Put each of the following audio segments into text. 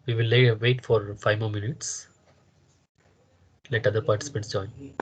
We will wait for 5 more minutes. Let other participants join.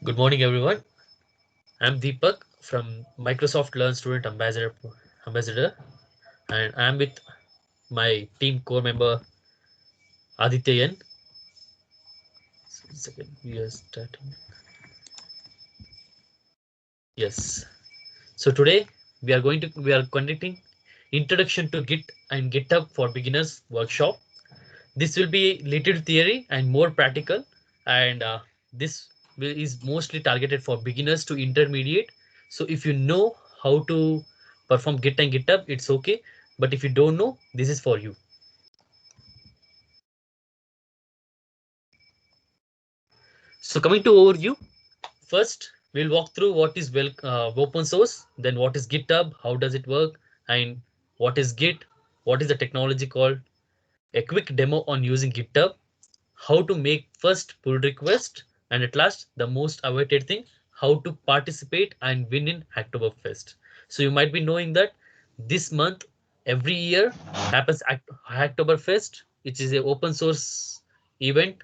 Good morning, everyone. I'm Deepak from Microsoft Learn Student Ambassador, and I'm with my team core member Adityan. Second, we are starting. Yes. So today we are conducting Introduction to Git and GitHub for Beginners workshop. This will be little theory and more practical, and this is mostly targeted for beginners to intermediate. So if you know how to perform Git and GitHub, it's okay. But if you don't know, this is for you. So coming to overview, first we'll walk through what is open source, then what is GitHub, how does it work, and what is Git, what is the technology called, a quick demo on using GitHub, how to make first pull request, and at last the most awaited thing, how to participate and win in Hacktoberfest. So you might be knowing that this month every year happens Hacktoberfest, which is a open source event.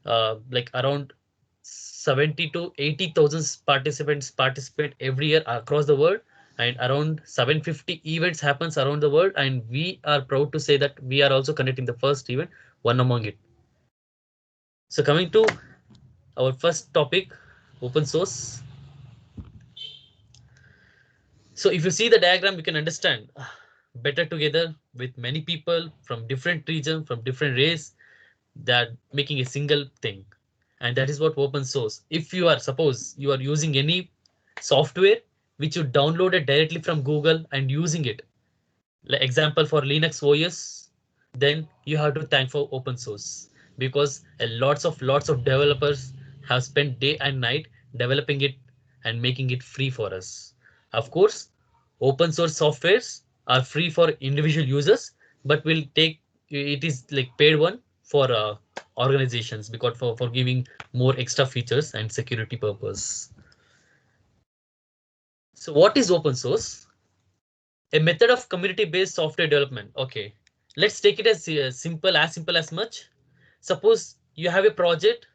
Like around 70 to 80,000 participants participate every year across the world, and around 750 events happens around the world, and we are proud to say that we are also conducting the first event, one among it. So coming to our first topic, open source. So if you see the diagram, you can understand better together with many people from different region, from different race, that making a single thing. And that is what open source. If you are, suppose you are using any software which you downloaded directly from Google and using it, like example for Linux OS, then you have to thank for open source, because a lots of developers have spent day and night developing it and making it free for us. Of course, open source softwares are free for individual users, but will take it is like paid one for organizations, because for giving more extra features and security purpose. So what is open source? A method of community-based software development. Okay, let's take it as simple as much. Suppose you have a project,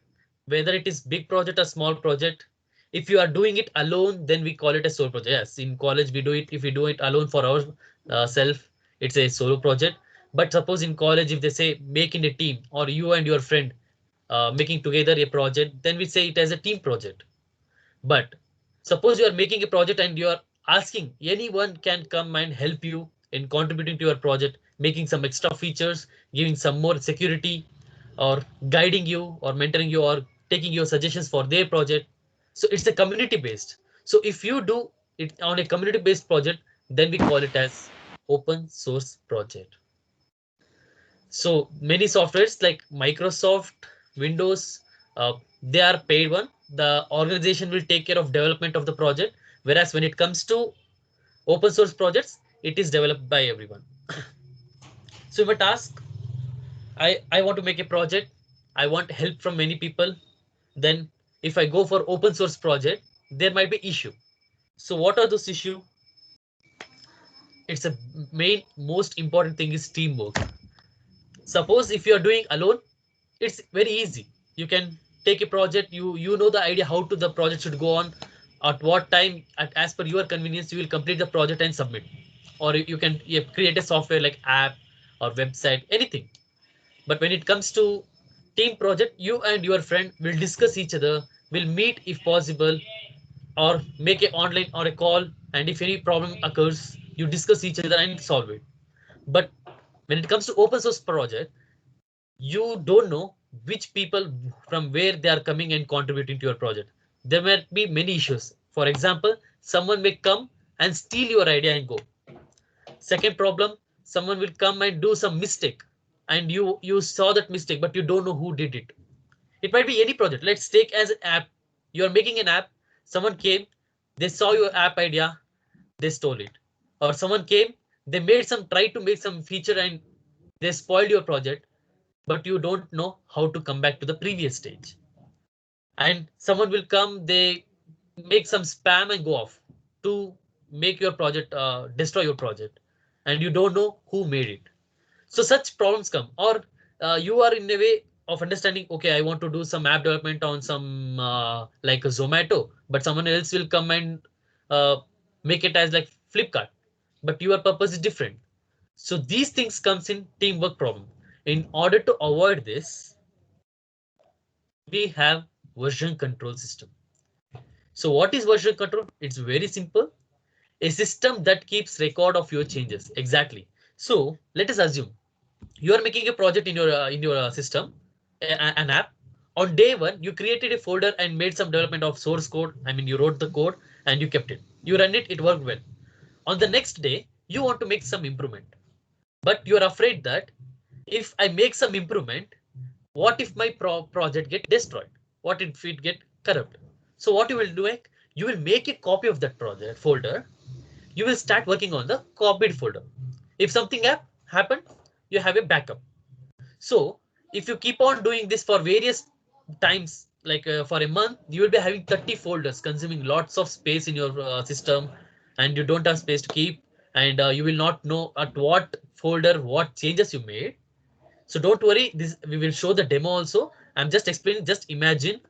whether it is big project or small project. If you are doing it alone, then we call it a solo project. Yes, in college we do it. If we do it alone for our self, it's a solo project. But suppose in college, if they say make in a team, or you and your friend making together a project, then we say it as a team project. But suppose you are making a project and you are asking anyone can come and help you in contributing to your project, making some extra features, giving some more security, or guiding you, or mentoring you, or taking your suggestions for their project. So it's a community based. So if you do it on a community based project, then we call it as open source project. So many softwares like Microsoft, Windows, they are paid one. The organization will take care of development of the project. Whereas when it comes to open source projects, it is developed by everyone. So if a task, I want to make a project, I want help from many people. Then if I go for open source project, there might be issue. So what are those issue? It's a main most important thing is teamwork. Suppose if you are doing alone, it's very easy. You can take a project, you know the idea how to the project should go on, at what time, as per your convenience, you will complete the project and submit. Or you can create a software like app or website, anything. But when it comes to team project, you and your friend will discuss each other, will meet if possible, or make a online or a call, and if any problem occurs, you discuss each other and solve it. But when it comes to open source project, you don't know which people from where they are coming and contributing to your project. There might be many issues. For example, someone may come and steal your idea and go. Second problem, someone will come and do some mistake, and you saw that mistake, but you don't know who did it. It might be any project. Let's take as an app. You are making an app. Someone came, they saw your app idea, they stole it. Or someone came, they made some try to make some feature and they spoiled your project, but you don't know how to come back to the previous stage. And someone will come, they make some spam and go off to make your project, destroy your project, and you don't know who made it. So such problems come. Or you are in a way, of understanding, okay, I want to do some app development on some like a Zomato, but someone else will come and uh, make it as like Flipkart, but your purpose is different. So these things comes in teamwork problem. In order to avoid this, we have version control system. So what is version control? It's very simple. A system that keeps record of your changes. Exactly. So let us assume you are making a project in your system, an app. On day one, you created a folder and made some development of source code. I mean, you wrote the code and you kept it. You run it, it worked well. On the next day, you want to make some improvement, but you are afraid that if I make some improvement, what if my project get destroyed? What if it get corrupt? So what you will do, like, you will make a copy of that project folder. You will start working on the copied folder. If something happened, you have a backup. So if you keep on doing this for various times, like for a month, you will be having 30 folders consuming lots of space in your system, and you don't have space to keep, and you will not know at what folder what changes you made. So don't worry, this we will show the demo also. I'm just explaining, just imagine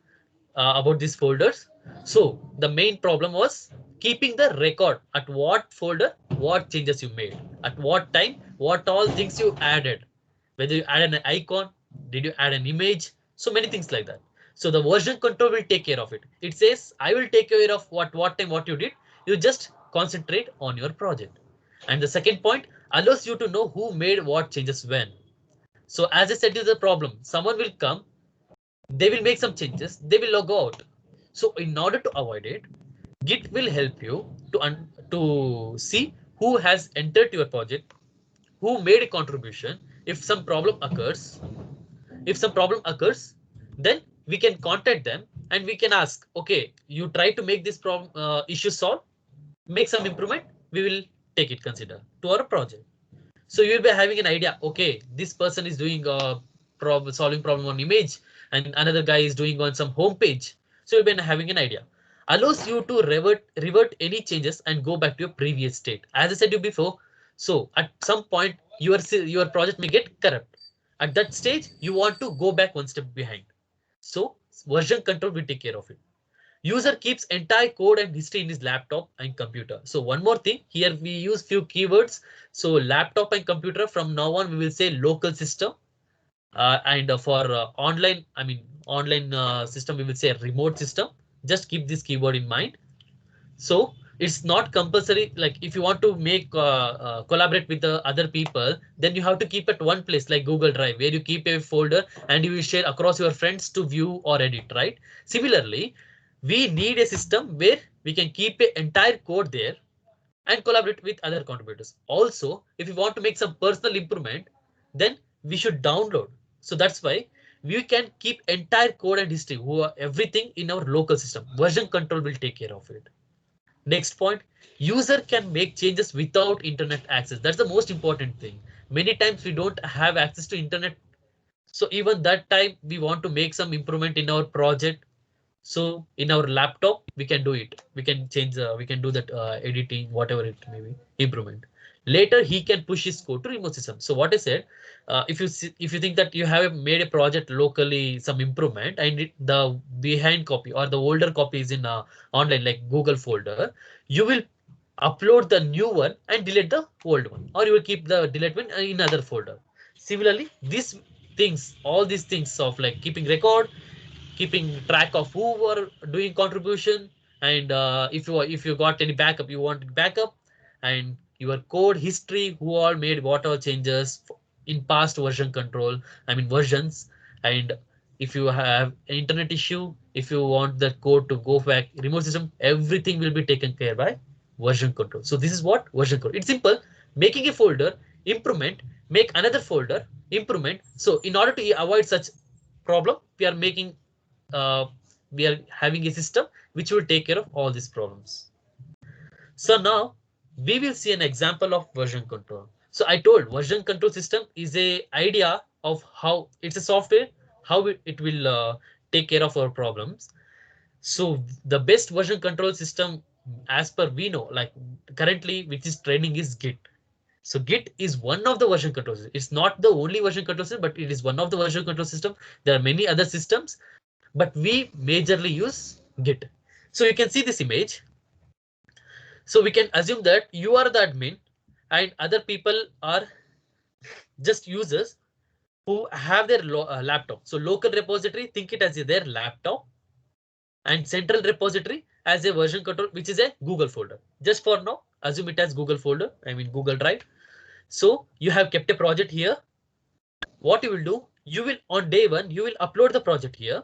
about these folders. So the main problem was keeping the record at what folder, what changes you made, at what time, what all things you added, whether you add an icon, did you add an image, so many things like that. So the version control will take care of it. It says, I will take care of what time, what you did. You just concentrate on your project. And the second point allows you to know who made what changes when. So as I said, is the problem. Someone will come, they will make some changes, they will log out. So in order to avoid it, Git will help you to see who has entered your project, who made a contribution. If some problem occurs, then we can contact them and we can ask, okay, you try to make this problem issue solve, make some improvement, we will take it consider to our project. So you'll be having an idea, okay, this person is doing a solving problem on image and another guy is doing on some home page. So you'll be having an idea. Allows you to revert any changes and go back to your previous state. As I said you before, so at some point your project may get corrupt. At that stage, you want to go back one step behind. So version control will take care of it. User keeps entire code and history in his laptop and computer. So one more thing here, we use few keywords. So laptop and computer, from now on we will say local system, and for online, I mean online system, we will say remote system. Just keep this keyword in mind. So it's not compulsory, like if you want to make collaborate with the other people, then you have to keep at one place like Google Drive, where you keep a folder and you will share across your friends to view or edit, right? Similarly, we need a system where we can keep an entire code there and collaborate with other contributors. Also, if you want to make some personal improvement, then we should download. So that's why we can keep entire code and history, everything in our local system. Version control will take care of it. Next point, user can make changes without internet access. That's the most important thing. Many times we don't have access to internet. So even that time we want to make some improvement in our project. So in our laptop, we can do it. We can change, we can do that editing, whatever it may be, improvement. Later, he can push his code to remote system. So what I said, if you think that you have made a project locally, some improvement, and the behind copy or the older copy is in online like Google folder, you will upload the new one and delete the old one, or you will keep the delete one in another folder. Similarly, these things, all these things of like keeping record, keeping track of who were doing contribution, and if you got any backup, you want backup, and your code history, who all made what all changes in past version control, I mean versions. And if you have an internet issue, if you want the code to go back remote system, everything will be taken care by version control. So this is what version control. It's simple, making a folder, improvement, make another folder, improvement. So in order to avoid such problem, uh, we are having a system which will take care of all these problems. So now we will see an example of version control. So I told version control system is a idea of how it's a software, how it will take care of our problems. So the best version control system, as per we know, like currently, which is training, is Git. So Git is one of the version control system. It's not the only version control system, but it is one of the version control system. There are many other systems, but we majorly use Git. So you can see this image. So we can assume that you are the admin and other people are just users who have their laptop. So local repository, think it as their laptop, and central repository as a version control, which is a Google folder. Just for now, assume it as Google folder, I mean Google Drive. So you have kept a project here. What you will do, you will on day one, you will upload the project here,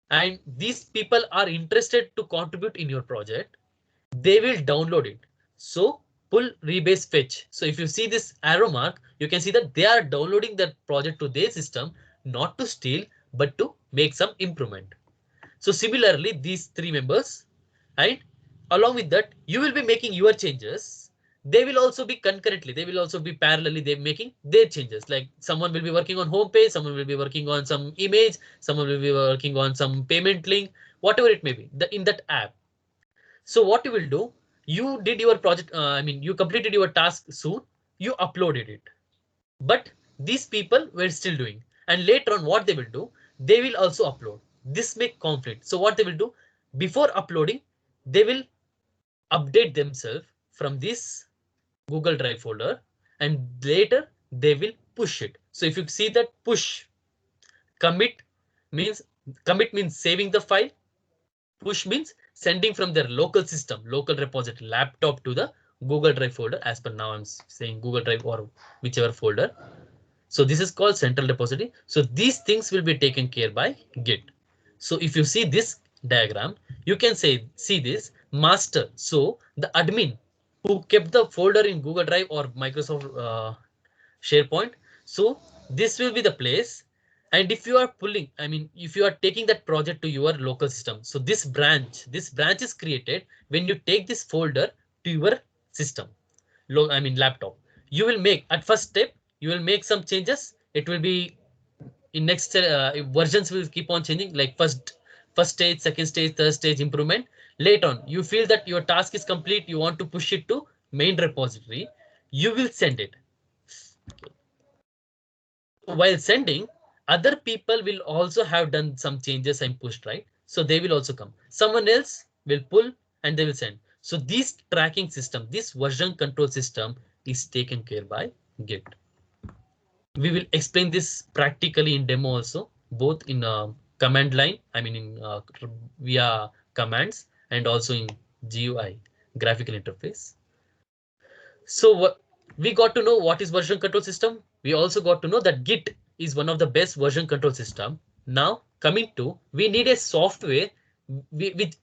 and these people are interested to contribute in your project. They will download it. So pull rebase fetch. So if you see this arrow mark, you can see that they are downloading that project to their system, not to steal, but to make some improvement. So similarly, these three members, and along with that, you will be making your changes. They will also be concurrently, they will also be parallelly, they're making their changes. Like someone will be working on homepage, someone will be working on some image, someone will be working on some payment link, whatever it may be, in that app. So what you will do, you did your project, I mean, you completed your task soon, you uploaded it. But these people were still doing. And later on, what they will do, they will also upload. This may conflict. So what they will do, before uploading, they will update themselves from this Google Drive folder, and later they will push it. So if you see that push, commit means saving the file. Push means sending from their local system, local repository, laptop to the Google Drive folder. As per now, I'm saying Google Drive or whichever folder. So this is called central repository. So these things will be taken care by Git. So if you see this diagram, you can see this master. So the admin who kept the folder in Google Drive or Microsoft SharePoint. So this will be the place. And if you are pulling, I mean, if you are taking that project to your local system, so this branch is created when you take this folder to your system, I mean laptop. You will make at first step, you will make some changes. It will be in next versions will keep on changing, like first stage, second stage, third stage improvement. Later on, you feel that your task is complete, you want to push it to main repository, you will send it. While sending, other people will also have done some changes and pushed, right? So they will also come. Someone else will pull and they will send. So this tracking system, this version control system is taken care by Git. We will explain this practically in demo also, both in command line, I mean in via commands, and also in GUI, graphical interface. So we got to know what is version control system. We also got to know that Git is one of the best version control system. Now coming to, we need a software with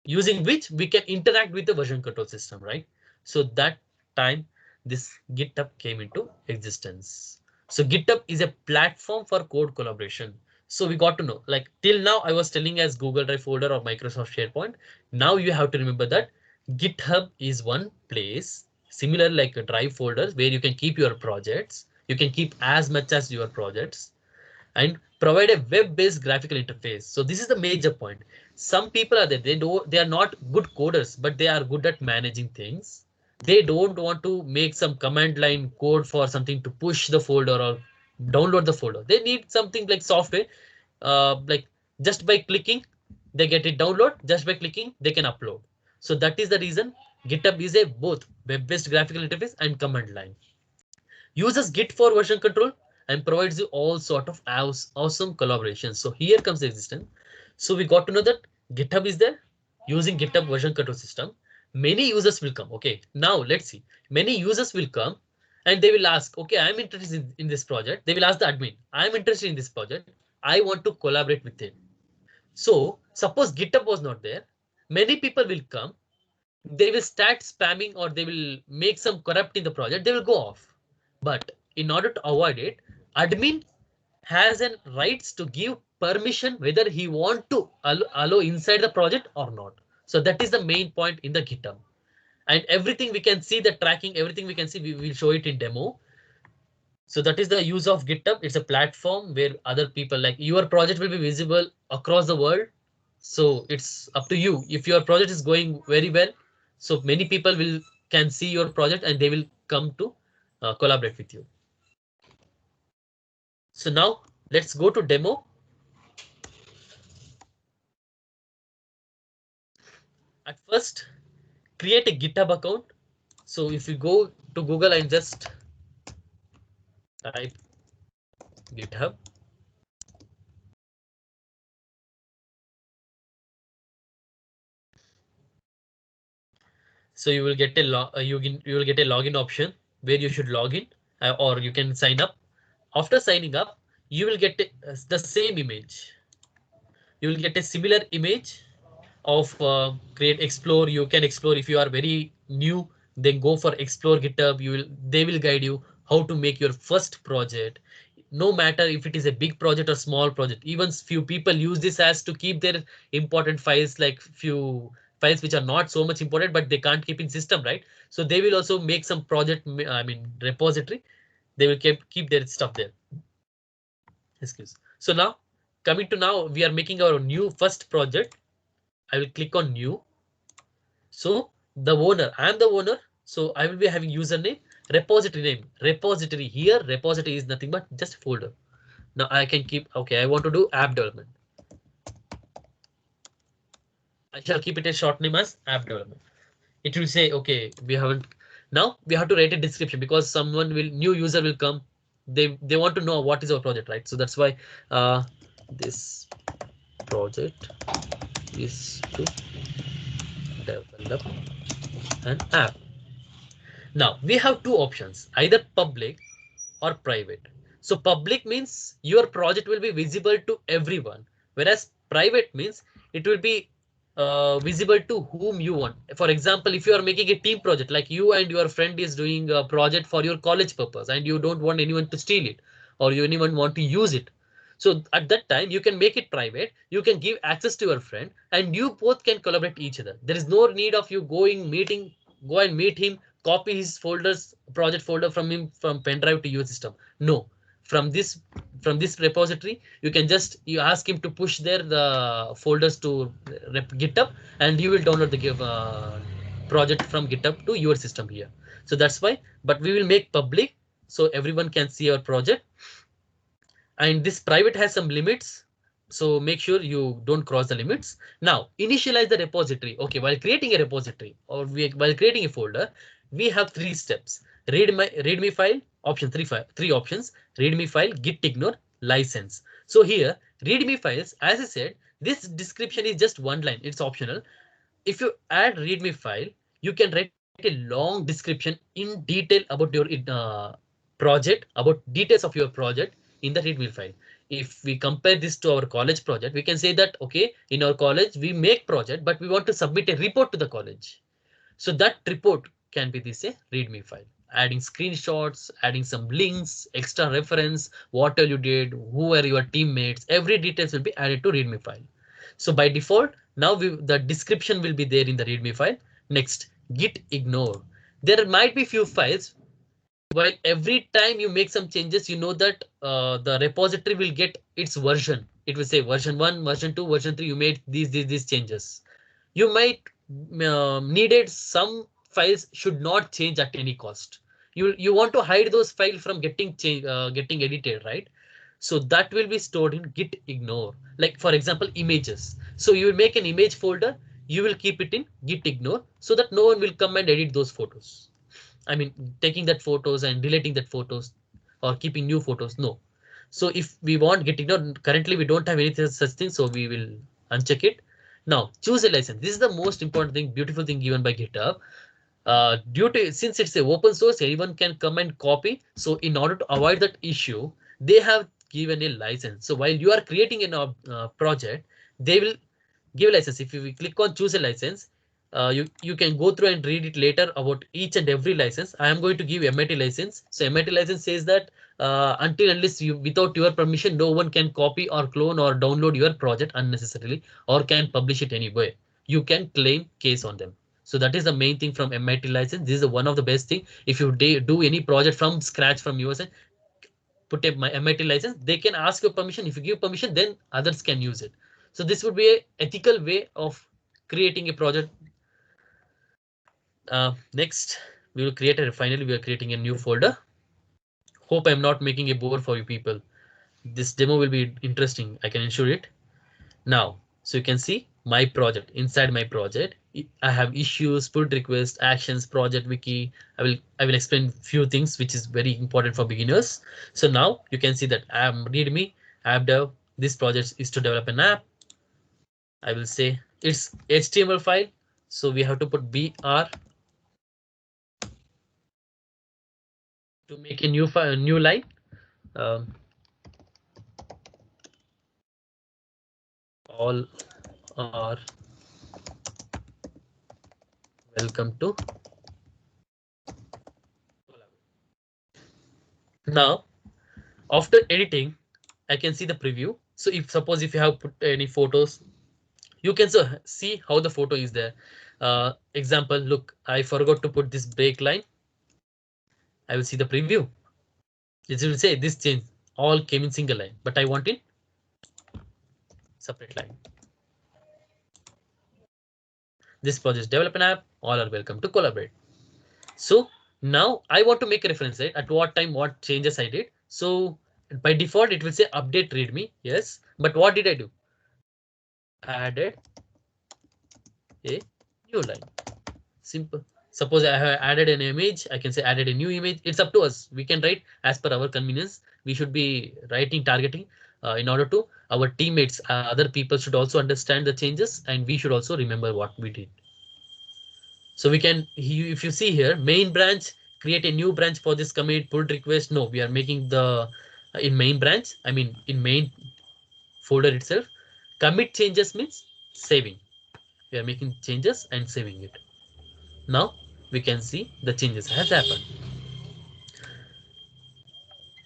using which we can interact with the version control system, right? So that time this GitHub came into existence. So GitHub is a platform for code collaboration. So we got to know, like till now I was telling as Google Drive folder or Microsoft SharePoint. Now you have to remember that GitHub is one place similar like a Drive folders where you can keep your projects. You can keep as much as your projects and provide a web-based graphical interface. So this is the major point. Some people are there, they are not good coders, but they are good at managing things. They don't want to make some command line code for something to push the folder or download the folder. They need something like software, like just by clicking, they get it download, just by clicking, they can upload. So that is the reason GitHub is a both web-based graphical interface and command line. Uses Git for version control and provides you all sort of awesome collaboration. So here comes the existence. So we got to know that GitHub is there using GitHub version control system. Many users will come. OK, now let's see. Many users will come and they will ask, OK, I'm interested in this project. They will ask the admin, I'm interested in this project. I want to collaborate with it. So suppose GitHub was not there. Many people will come. They will start spamming or they will make some corrupt in the project. They will go off. But in order to avoid it, admin has an rights to give permission whether he want to allow inside the project or not. So that is the main point in the GitHub. And everything we can see, the tracking, everything we can see, we will show it in demo. So that is the use of GitHub. It's a platform where other people, like your project will be visible across the world. So it's up to you. If your project is going very well, so many people can see your project and they will come to collaborate with you. So now let's go to demo. At first, create a GitHub account. So if you go to Google and just type GitHub, so you will get a you will get a login option where you should log in, or you can sign up. After signing up, you will get the same image. You will get a similar image of create explore. You can explore. If you are very new, then go for explore GitHub. They will guide you how to make your first project. No matter if it is a big project or small project, even few people use this as to keep their important files, like few files which are not so much important but they can't keep in system, right? So they will also make some project, I mean repository. They will keep their stuff there. Excuse. So now, coming to now, we are making our new first project. I will click on new. So the owner, I am the owner. So I will be having username, repository name, repository. Here repository is nothing but just folder. Now I can keep, okay, I want to do app development. I shall keep it a short name as app development. It will say, okay, we haven't, now we have to write a description because someone will, new user will come. They want to know what is our project, right? So that's why this project is to develop an app. Now we have two options, either public or private. So public means your project will be visible to everyone, whereas private means it will be visible to whom you want. For example, if you are making a team project, like you and your friend is doing a project for your college purpose and you don't want anyone to steal it or you anyone want to use it. So at that time, you can make it private. You can give access to your friend and you both can collaborate each other. There is no need of you go and meet him, copy his folders, project folder from him from pen drive to your system. No, from this repository, you ask him to push there the folders to GitHub, and you will download the project from GitHub to your system here. So that's why, but we will make public so everyone can see our project. And this private has some limits. So make sure you don't cross the limits. Now initialize the repository. Okay, while creating a repository or while creating a folder, we have three steps. Readme file, option three options, readme file, git ignore, license. So here, readme files, as I said, this description is just one line, it's optional. If you add readme file, you can write a long description in detail about your project, about details of your project in the readme file. If we compare this to our college project, we can say that, okay, in our college, we make project, but we want to submit a report to the college. So that report can be this a readme file, adding screenshots, adding some links, extra reference, what all you did, who were your teammates, every details will be added to readme file. So by default, now the description will be there in the readme file. Next, git ignore. There might be few files. While every time you make some changes, you know that the repository will get its version. It will say version 1, version 2, version 3. You made these changes. You might needed some files should not change at any cost. You want to hide those files from getting edited, right? So that will be stored in git ignore. Like for example, images. So you will make an image folder. You will keep it in git ignore so that no one will come and edit those photos. I mean, taking that photos and deleting that photos or keeping new photos. No. So if we want git ignore, currently we don't have anything such thing. So we will uncheck it. Now choose a license. This is the most important thing, beautiful thing given by GitHub. Due to since it's a open source, anyone can come and copy. So in order to avoid that issue, they have given a license. So while you are creating a project, they will give a license. If you click on choose a license, you can go through and read it later about each and every license. I am going to give MIT license. So MIT license says that until unless you without your permission, no one can copy or clone or download your project unnecessarily or can publish it anywhere. You can claim case on them. So that is the main thing from MIT license. This is one of the best thing. If you do any project from scratch from yours and put a MIT license, they can ask your permission. If you give permission, then others can use it. So this would be a ethical way of creating a project. Next, we will finally we are creating a new folder. Hope I'm not making a bore for you people. This demo will be interesting, I can ensure it. Now, so you can see my project. Inside my project, I have issues, pull request, actions, project wiki. I will explain few things which is very important for beginners. So now you can see that I am readme app dev. This project is to develop an app. I will say it's HTML file. So we have to put br to make a new file, new line. Um, all are welcome to. Now, after editing, I can see the preview. So if suppose if you have put any photos, you can see how the photo is there. Example, look, I forgot to put this break line. I will see the preview. It will say this change all came in single line, but I want in separate line. This project development app, all are welcome to collaborate. So now I want to make a reference, right? At what time, what changes I did. So by default, it will say update readme. Yes, but what did I do? Added a new line. Simple. Suppose I have added an image, I can say added a new image. It's up to us. We can write as per our convenience. We should be writing targeting in order to our teammates, other people should also understand the changes, and we should also remember what we did. So we can, if you see here, main branch, create a new branch for this commit, pull request. No, we are making the in main branch. I mean in main folder itself. Commit changes means saving. We are making changes and saving it. Now we can see the changes has happened.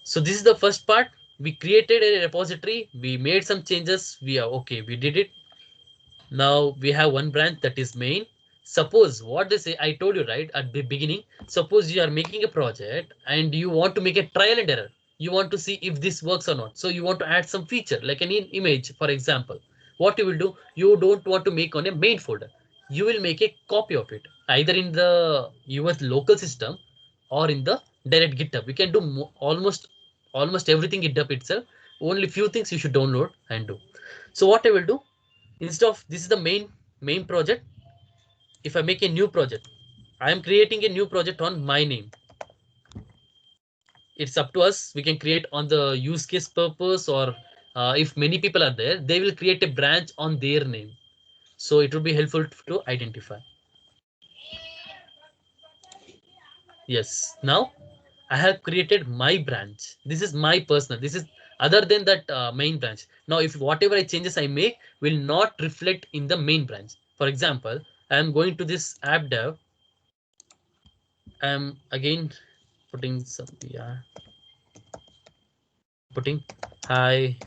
So this is the first part. We created a repository. We made some changes. We are okay. We did it. Now we have one branch that is main. Suppose what they say, I told you right at the beginning. Suppose you are making a project and you want to make a trial and error. You want to see if this works or not. So you want to add some feature like an image, for example. What you will do, you don't want to make on a main folder. You will make a copy of it either in the your local system or in the direct GitHub. We can do almost everything GitHub itself. Only few things you should download and do. So what I will do, instead of this is the main project, if I make a new project, I am creating a new project on my name. It's up to us. We can create on the use case purpose, or if many people are there, they will create a branch on their name. So it will be helpful to identify. Yes, now I have created my branch. This is my personal. This is other than that main branch. Now, if whatever I changes I make will not reflect in the main branch. For example, I am going to this app dev. I'm again putting some, yeah, putting hi,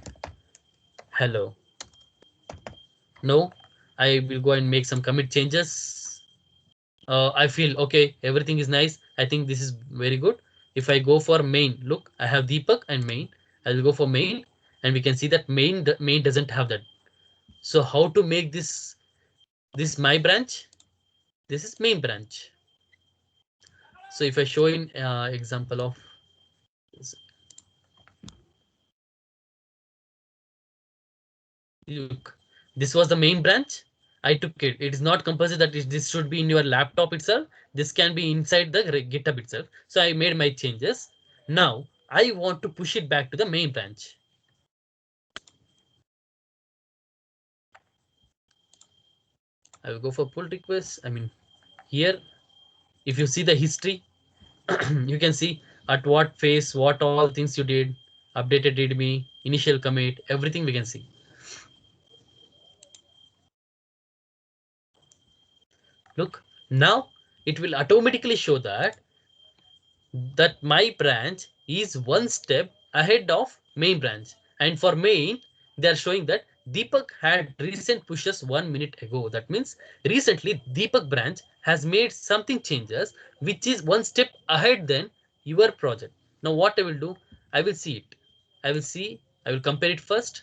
hello. No, I will go and make some commit changes. I feel okay, everything is nice. I think this is very good. If I go for main, look, I have Deepak and main. I will go for main, and we can see that main doesn't have that. So how to make this my branch? This is main branch. So if I show in example of look, this was the main branch. I took it. It is not compulsory that this should be in your laptop itself. This can be inside the GitHub itself. So I made my changes. Now I want to push it back to the main branch. I will go for pull request. I mean, here, if you see the history, you can see at what phase, what all things you did, updated readme, initial commit, everything we can see. Look, now it will automatically show that my branch is one step ahead of main branch. And for main, they are showing that Deepak had recent pushes 1 minute ago. That means recently Deepak branch has made something changes, which is one step ahead than your project. Now what I will do, I will see it. I will compare it first.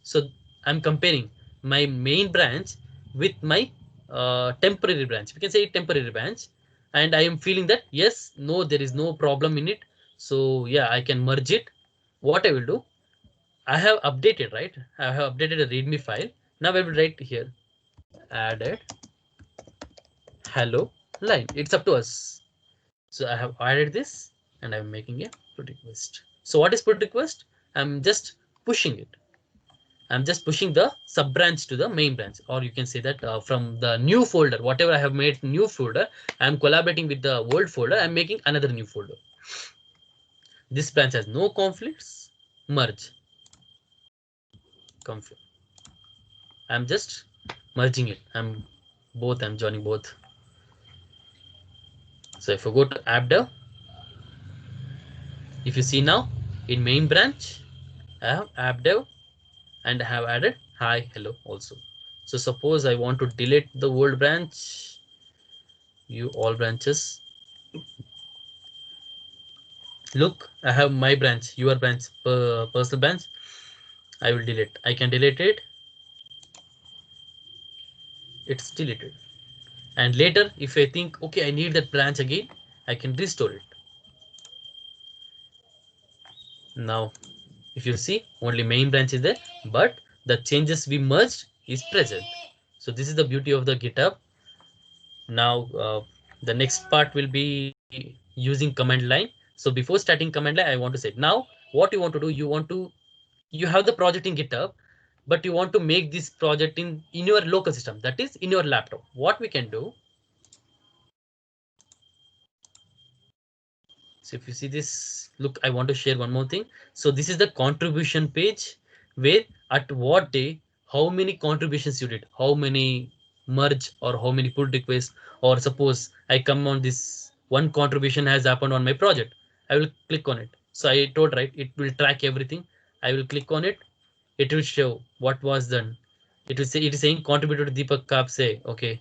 So I'm comparing my main branch with my temporary branch. We can say temporary branch, and I am feeling that yes, no, there is no problem in it. So yeah, I can merge it. What I will do, I have updated, right? I have updated a readme file. Now I will write here added hello line. It's up to us. So I have added this and I'm making a pull request. So what is pull request? I'm just pushing it. I'm just pushing the sub branch to the main branch, or you can say that from the new folder, whatever I have made new folder, I'm collaborating with the old folder. I'm making another new folder. This branch has no conflicts. Merge conflict. I'm just merging it. I'm joining both. So if I go to app if you see now in main branch, I have app and I have added hi, hello also. So suppose I want to delete the old branch, view all branches. Look, I have my branch, your branch, personal branch. I will delete. I can delete it. It's deleted. And later, if I think, okay, I need that branch again, I can restore it. Now, if you see, only main branch is there, but the changes we merged is present. So this is the beauty of the GitHub. Now, the next part will be using command line. So before starting command line, I want to say now what you want to do. You have the project in GitHub, but you want to make this project in your local system, that is in your laptop. What we can do. So if you see this, look, I want to share one more thing. So this is the contribution page where at what day, how many contributions you did, how many merge or how many pull requests, or suppose I come on this one contribution has happened on my project. I will click on it. So I told, right, it will track everything. I will click on it. It will show what was done. It will say, it is saying contributor to Deepak Kapse. Okay,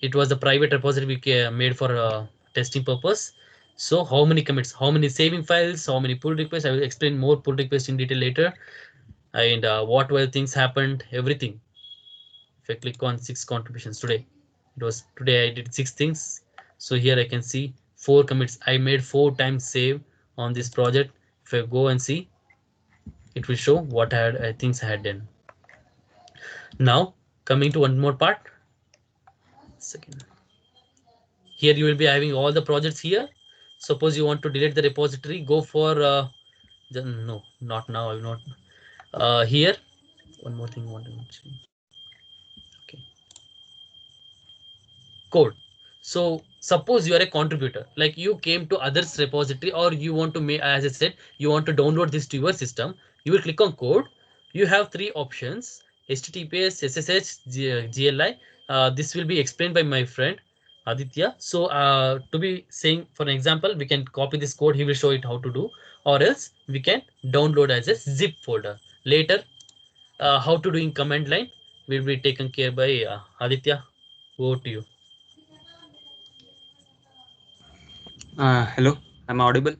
it was a private repository we made for testing purpose. So how many commits, how many saving files, how many pull requests? I will explain more pull requests in detail later. And what were things happened, everything. If I click on 6 contributions today, it was today I did 6 things. So here I can see 4 commits. I made 4 times save on this project. If I go and see, it will show what things I had done. Now coming to one more part. Second. Here you will be having all the projects here. Suppose you want to delete the repository, go for no, not now. I will not. Here, one more thing I want to mention. Okay, code. So suppose you are a contributor, like you came to others repository, or you want to make, as I said, you want to download this to your system. You will click on code. You have 3 options: HTTPS, SSH, GLI. This will be explained by my friend Aditya. So to be saying, for an example, we can copy this code. He will show it how to do, or else we can download as a zip folder. Later, how to do in command line will be taken care by Aditya. Over to you. Hello, I'm audible.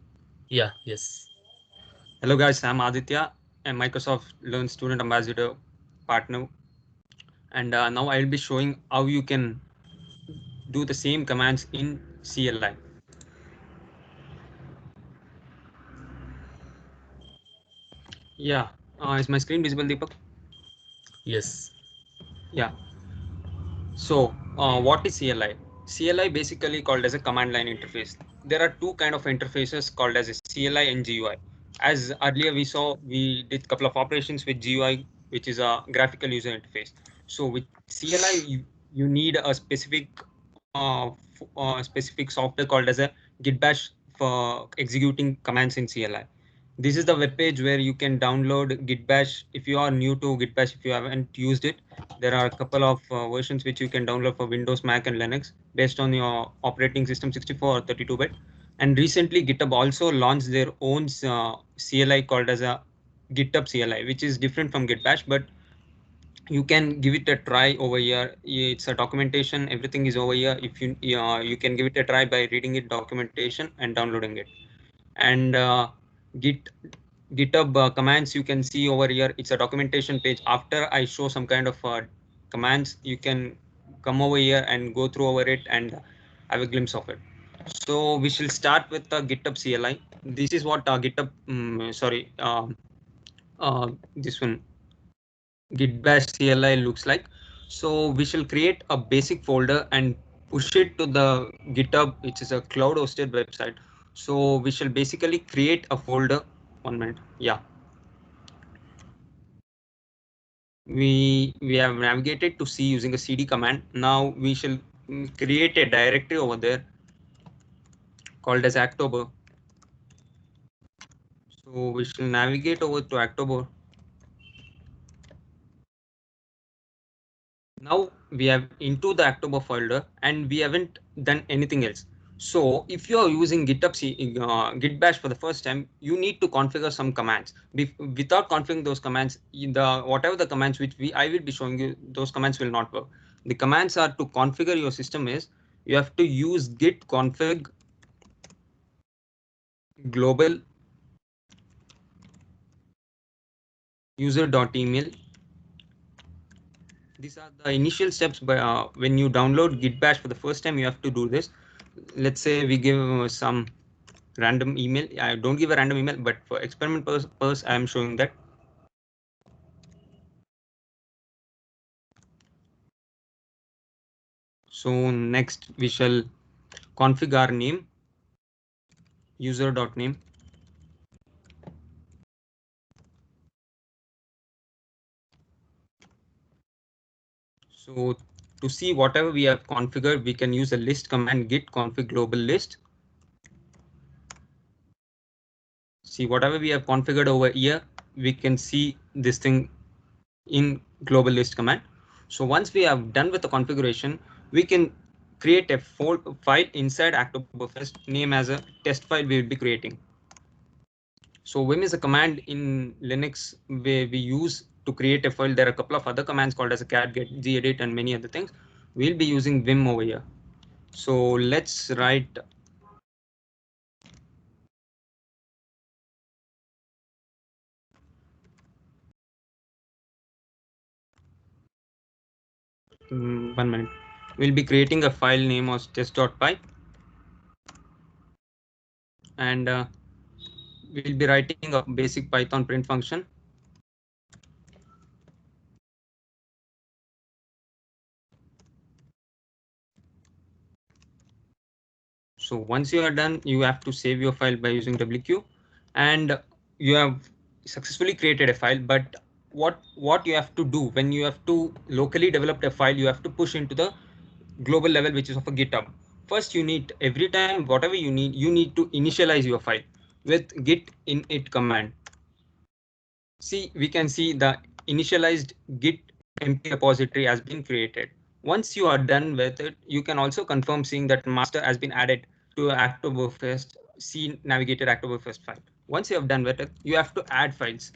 Yeah, yes. Hello, guys. I'm Aditya, a Microsoft Learn Student Ambassador partner, and now I'll be showing how you can do the same commands in CLI. Yeah, is my screen visible, Deepak? Yes. Yeah. So, what is CLI? CLI basically called as a command line interface. There are two kind of interfaces called as a CLI and GUI. As earlier we saw, we did a couple of operations with GUI, which is a graphical user interface. So with CLI, you need a specific software called as a Git Bash for executing commands in CLI. This is the web page where you can download Git Bash. If you are new to Git Bash, if you haven't used it, there are a couple of versions which you can download for Windows, Mac, and Linux based on your operating system 64 or 32-bit. And recently, GitHub also launched their own CLI called as a GitHub CLI, which is different from Git Bash, but you can give it a try over here. It's a documentation. Everything is over here. If you can give it a try by reading it documentation and downloading it. And GitHub commands you can see over here. It's a documentation page. After I show some kind of commands, you can come over here and go through over it and have a glimpse of it. So we shall start with the GitHub CLI. This is what GitHub, this one Git bash CLI looks like. So we shall create a basic folder and push it to the GitHub, which is a cloud hosted website. So we shall basically create a folder. 1 minute. Yeah. We have navigated to C using a CD command. Now we shall create a directory over there called as October. So we shall navigate over to October. Now we have into the October folder and we haven't done anything else. So if you are using Git bash for the first time, you need to configure some commands. Without configuring those commands, whatever the commands which I will be showing you, those commands will not work. The commands are to configure your system is you have to use git config global user.email. These are the initial steps when you download Git bash for the first time, you have to do this. Let's say we give some random email. I don't give a random email, but for experiment purpose, I am showing that. So next we shall configure our name, user.name. So to see whatever we have configured, we can use a list command git config global list. See whatever we have configured over here, we can see this thing in global list command. So once we have done with the configuration, we can create a file inside Oktoberfest, name as a test file we will be creating. So vim is a command in Linux where we use to create a file. There are a couple of other commands called as a cat, get, gedit, and many other things. We'll be using vim over here. So let's write mm, 1 minute. We'll be creating a file name of test.py, and we'll be writing a basic Python print function. So once you are done, you have to save your file by using WQ, and you have successfully created a file. But what you have to do when you have to locally develop a file, you have to push into the global level, which is of a GitHub. First, you need every time whatever you need to initialize your file with git init command. See, we can see the initialized git empty repository has been created. Once you are done with it, you can also confirm seeing that master has been added to Oktoberfest C navigated Oktoberfest file. Once you have done with it, you have to add files.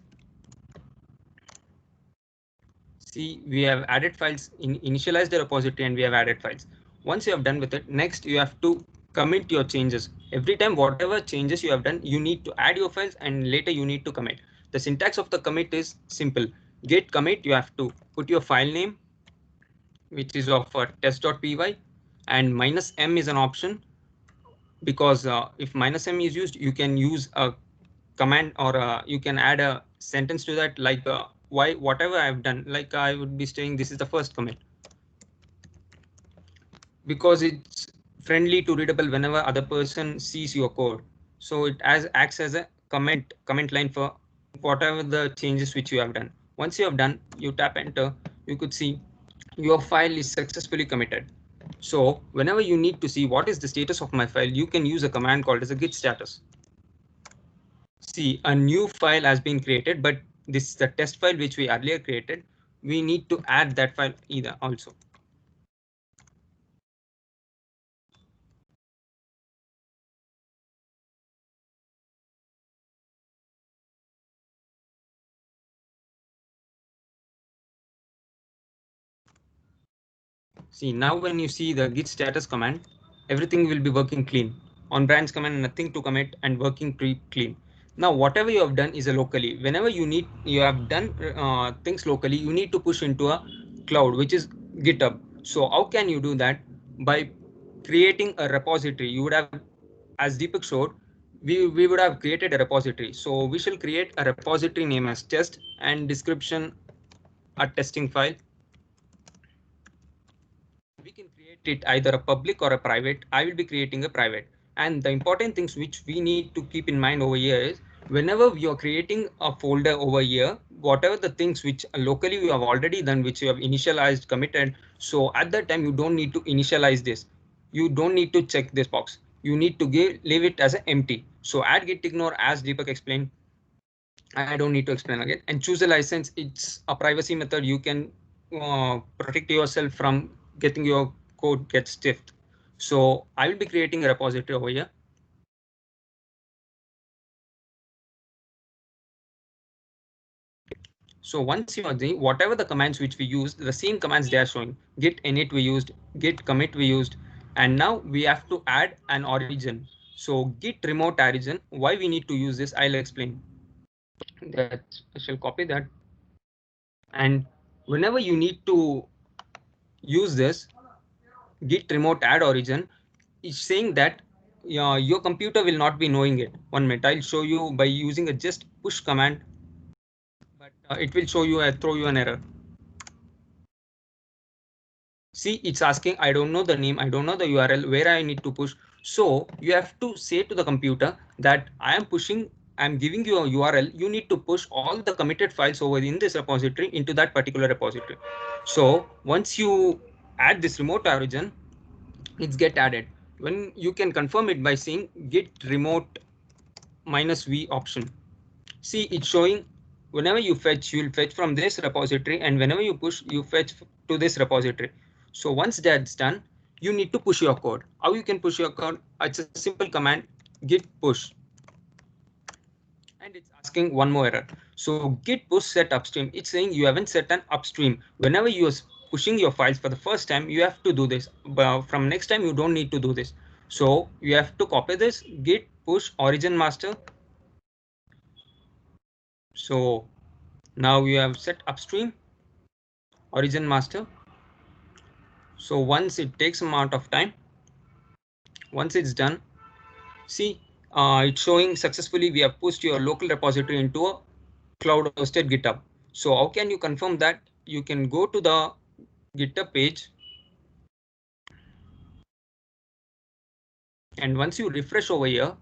See, we have added files in initialized the repository and we have added files. Once you have done with it, next you have to commit your changes. Every time whatever changes you have done, you need to add your files and later you need to commit. The syntax of the commit is simple. Git commit, you have to put your file name, which is of test.py, and -m is an option because if -m is used, you can use a command or you can add a sentence to that, like whatever I've done, like I would be saying this is the first commit because it's friendly to readable whenever other person sees your code. So it acts as a comment line for whatever the changes which you have done. Once you have done, you tap enter, you could see your file is successfully committed. So whenever you need to see what is the status of my file, you can use a command called as a git status. See, a new file has been created, but this is the test file which we earlier created. We need to add that file either also. See, now when you see the git status command, everything will be working clean. On branch command, nothing to commit and working clean. Now, whatever you have done is a locally. Whenever you have done things locally, you need to push into a cloud, which is GitHub. So how can you do that? By creating a repository. You would have, as Deepak showed, we would have created a repository. So we shall create a repository name as test and description a testing file. We can create it either a public or a private. I will be creating a private. And the important things which we need to keep in mind over here is whenever you're creating a folder over here, whatever the things which locally you have already done, which you have initialized, committed. So at that time, you don't need to initialize this. You don't need to check this box. You need to leave it as an empty. So add git ignore, as Deepak explained. I don't need to explain again. And choose a license. It's a privacy method. You can protect yourself from getting your code get stiffed. So I will be creating a repository over here. So once you are doing whatever the commands which we used, the same commands they are showing. Git init we used, git commit we used, and now we have to add an origin. So git remote origin. Why we need to use this? I'll explain. That I shall copy that. And whenever you need to use this git remote add origin, is saying that your computer will not be knowing it. 1 minute, I'll show you by using a just push command, but it will show you throw you an error. See, it's asking, I don't know the name, I don't know the URL where I need to push. So you have to say to the computer that I'm giving you a URL. You need to push all the committed files over in this repository into that particular repository. So once you add this remote origin, it's get added. When you can confirm it by saying git remote -v option. See, it's showing whenever you fetch, you'll fetch from this repository, and whenever you push, you fetch to this repository. So once that's done, you need to push your code. How you can push your code? It's a simple command, git push. And it's asking one more error. So git push set upstream. It's saying you haven't set an upstream. Whenever you are pushing your files for the first time, you have to do this. But from next time, you don't need to do this. So you have to copy this git push origin master. So now we have set upstream origin master. So once it takes some amount of time, once it's done, see, it's showing successfully we have pushed your local repository into a cloud hosted GitHub. So how can you confirm that? You can go to the GitHub page, and once you refresh over here,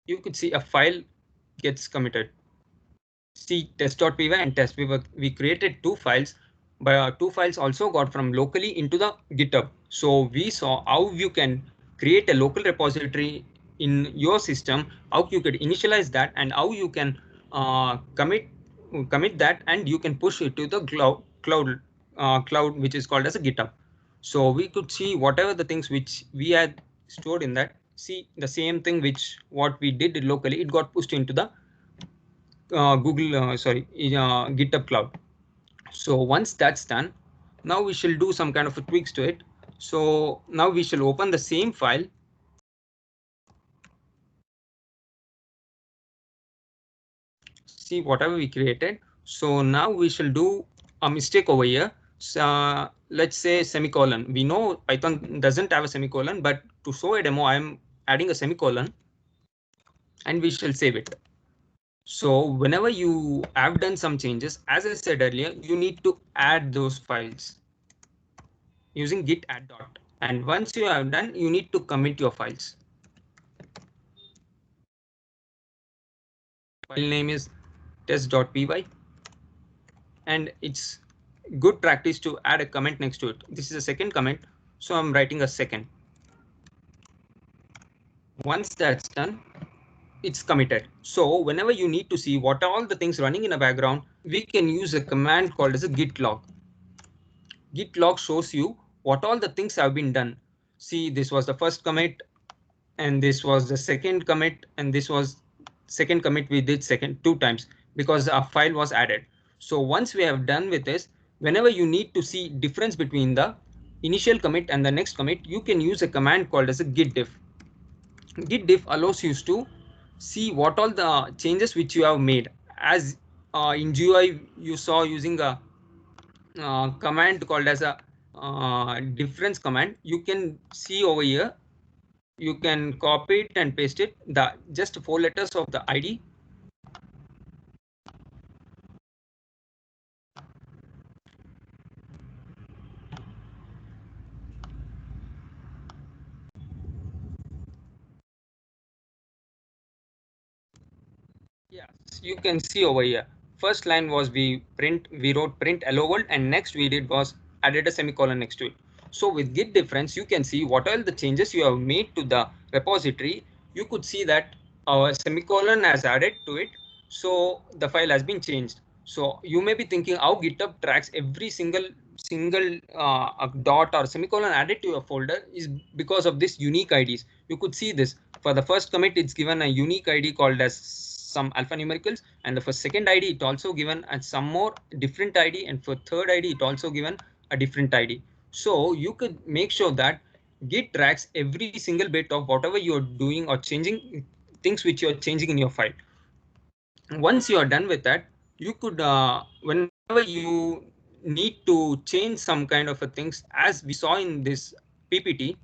you could see a file gets committed. See, test.py and test. We created two files, but two files also got from locally into the GitHub. So we saw how you can create a local repository in your system, how you could initialize that, and how you can commit that, and you can push it to the cloud, which is called as a GitHub. So we could see whatever the things which we had stored in that. See, the same thing which what we did locally, it got pushed into the GitHub Cloud. So once that's done, now we shall do some kind of a tweaks to it. So now we shall open the same file. See whatever we created. So now we shall do a mistake over here. So let's say semicolon. We know Python doesn't have a semicolon, but to show a demo, I'm adding a semicolon, and we shall save it. So whenever you have done some changes, as I said earlier, you need to add those files using git add dot. And once you have done, you need to commit your files. File name is test.py, and it's good practice to add a comment next to it. This is a second comment, so I'm writing a second. Once that's done, it's committed. So whenever you need to see what are all the things running in the background, we can use a command called as a git log. Git log shows you what all the things have been done. See, this was the first commit, and this was the second commit, and this was second commit we did two times because a file was added. So once we have done with this, whenever you need to see difference between the initial commit and the next commit, you can use a command called as a git diff. Git diff allows you to see what all the changes which you have made. As in GUI, you saw using a command called as a difference command, you can see over here. You can copy it and paste it. The just 4 letters of the ID. Yes, you can see over here. First line was we wrote print hello world, and next we did was added a semicolon next to it. So with git difference, you can see what are the changes you have made to the repository. You could see that our semicolon has added to it. So the file has been changed. So you may be thinking how GitHub tracks every single dot or semicolon added to your folder is because of this unique IDs. You could see this for the first commit, it's given a unique ID called as some alphanumericals, and for second ID it also given and some more different ID, and for third ID it also given a different ID. So you could make sure that Git tracks every single bit of whatever you're doing or changing things which you're changing in your file. Once you are done with that, you could whenever you need to change some kind of a things, as we saw in this PPT,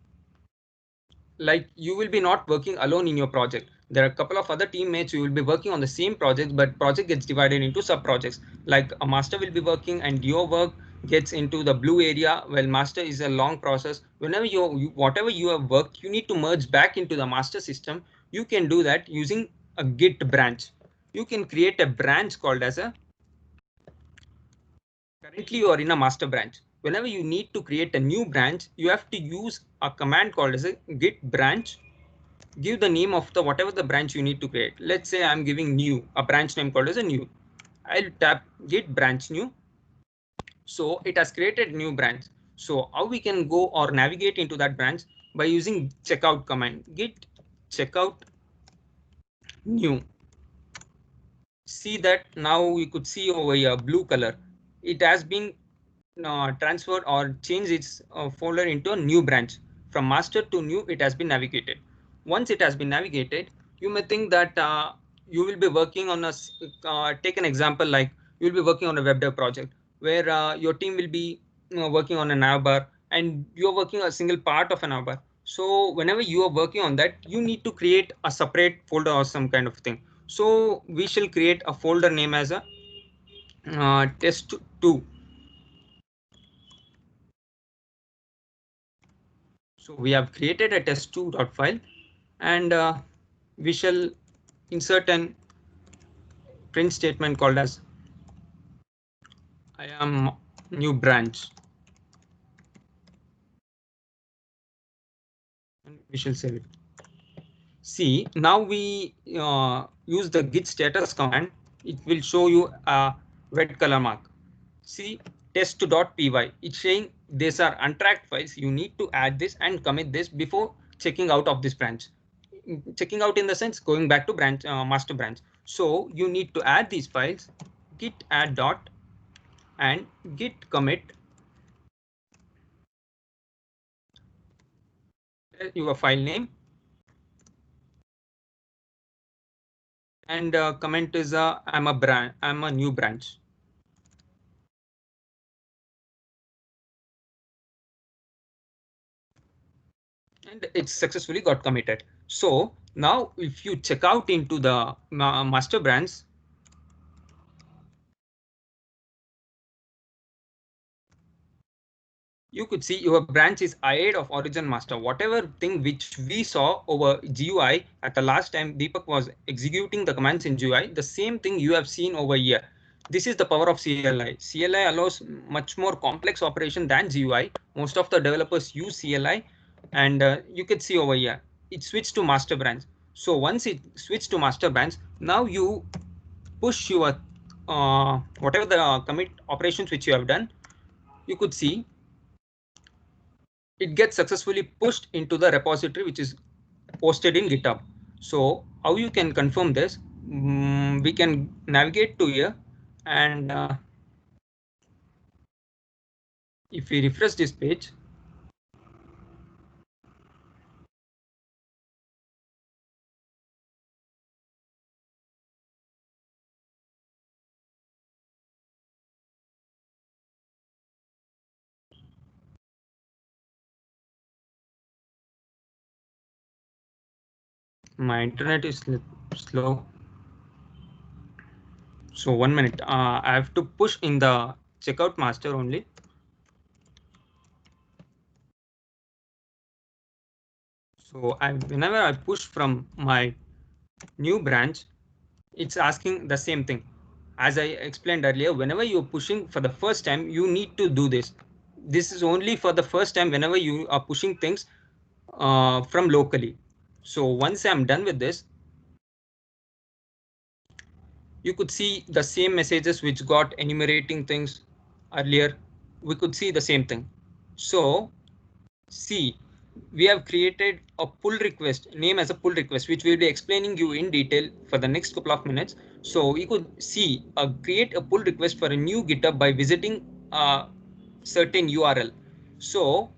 like you will be not working alone in your project. There are a couple of other teammates who will be working on the same project, but project gets divided into sub projects. Like a master will be working and your work gets into the blue area. Well, master is a long process. Whenever whatever you have worked, you need to merge back into the master system. You can do that using a git branch. You can create a branch called as a, currently you are in a master branch. Whenever you need to create a new branch, you have to use a command called as a git branch. Give the name of the whatever the branch you need to create. Let's say I'm giving new, a branch name called as a new. I'll tap git branch new. So it has created new branch. So how we can go or navigate into that branch? By using checkout command, git checkout new. See that now we could see over here blue color. It has been transferred or changed its folder into a new branch. From master to new, it has been navigated. Once it has been navigated, you may think that you will be working on a, take an example like you will be working on a web dev project where your team will be working on a navbar and you're working a single part of a navbar. So whenever you are working on that, you need to create a separate folder or some kind of thing. So we shall create a folder name as a test2. So we have created a test2.file, and we shall insert an print statement called as I am new branch, and we shall save it. See, now we use the git status command. It will show you a red color mark. See, test2.py. It's saying these are untracked files. You need to add this and commit this before checking out of this branch. Checking out in the sense going back to branch master branch. So you need to add these files, git add dot and git commit your file name, and comment is I'm a new branch. And it successfully got committed. So now if you check out into the master branch, you could see your branch is ahead of origin master. Whatever thing which we saw over GUI at the last time Deepak was executing the commands in GUI, the same thing you have seen over here. This is the power of CLI. CLI allows much more complex operation than GUI. Most of the developers use CLI, and you can see over here it switched to master branch. So once it switched to master branch, now you push your whatever the commit operations which you have done, you could see it gets successfully pushed into the repository which is posted in GitHub. So how you can confirm this? We can navigate to here, and if we refresh this page, My internet is slow. So 1 minute. I have to push in the checkout master only. So whenever I push from my new branch, it's asking the same thing. As I explained earlier, whenever you're pushing for the first time, you need to do this. This is only for the first time whenever you are pushing things from locally. So once I'm done with this, you could see the same messages which got enumerating things earlier. We could see the same thing. So see, we have created a pull request, name as a pull request, which we'll be explaining you in detail for the next couple of minutes. So we could see create a pull request for a new GitHub by visiting a certain URL. So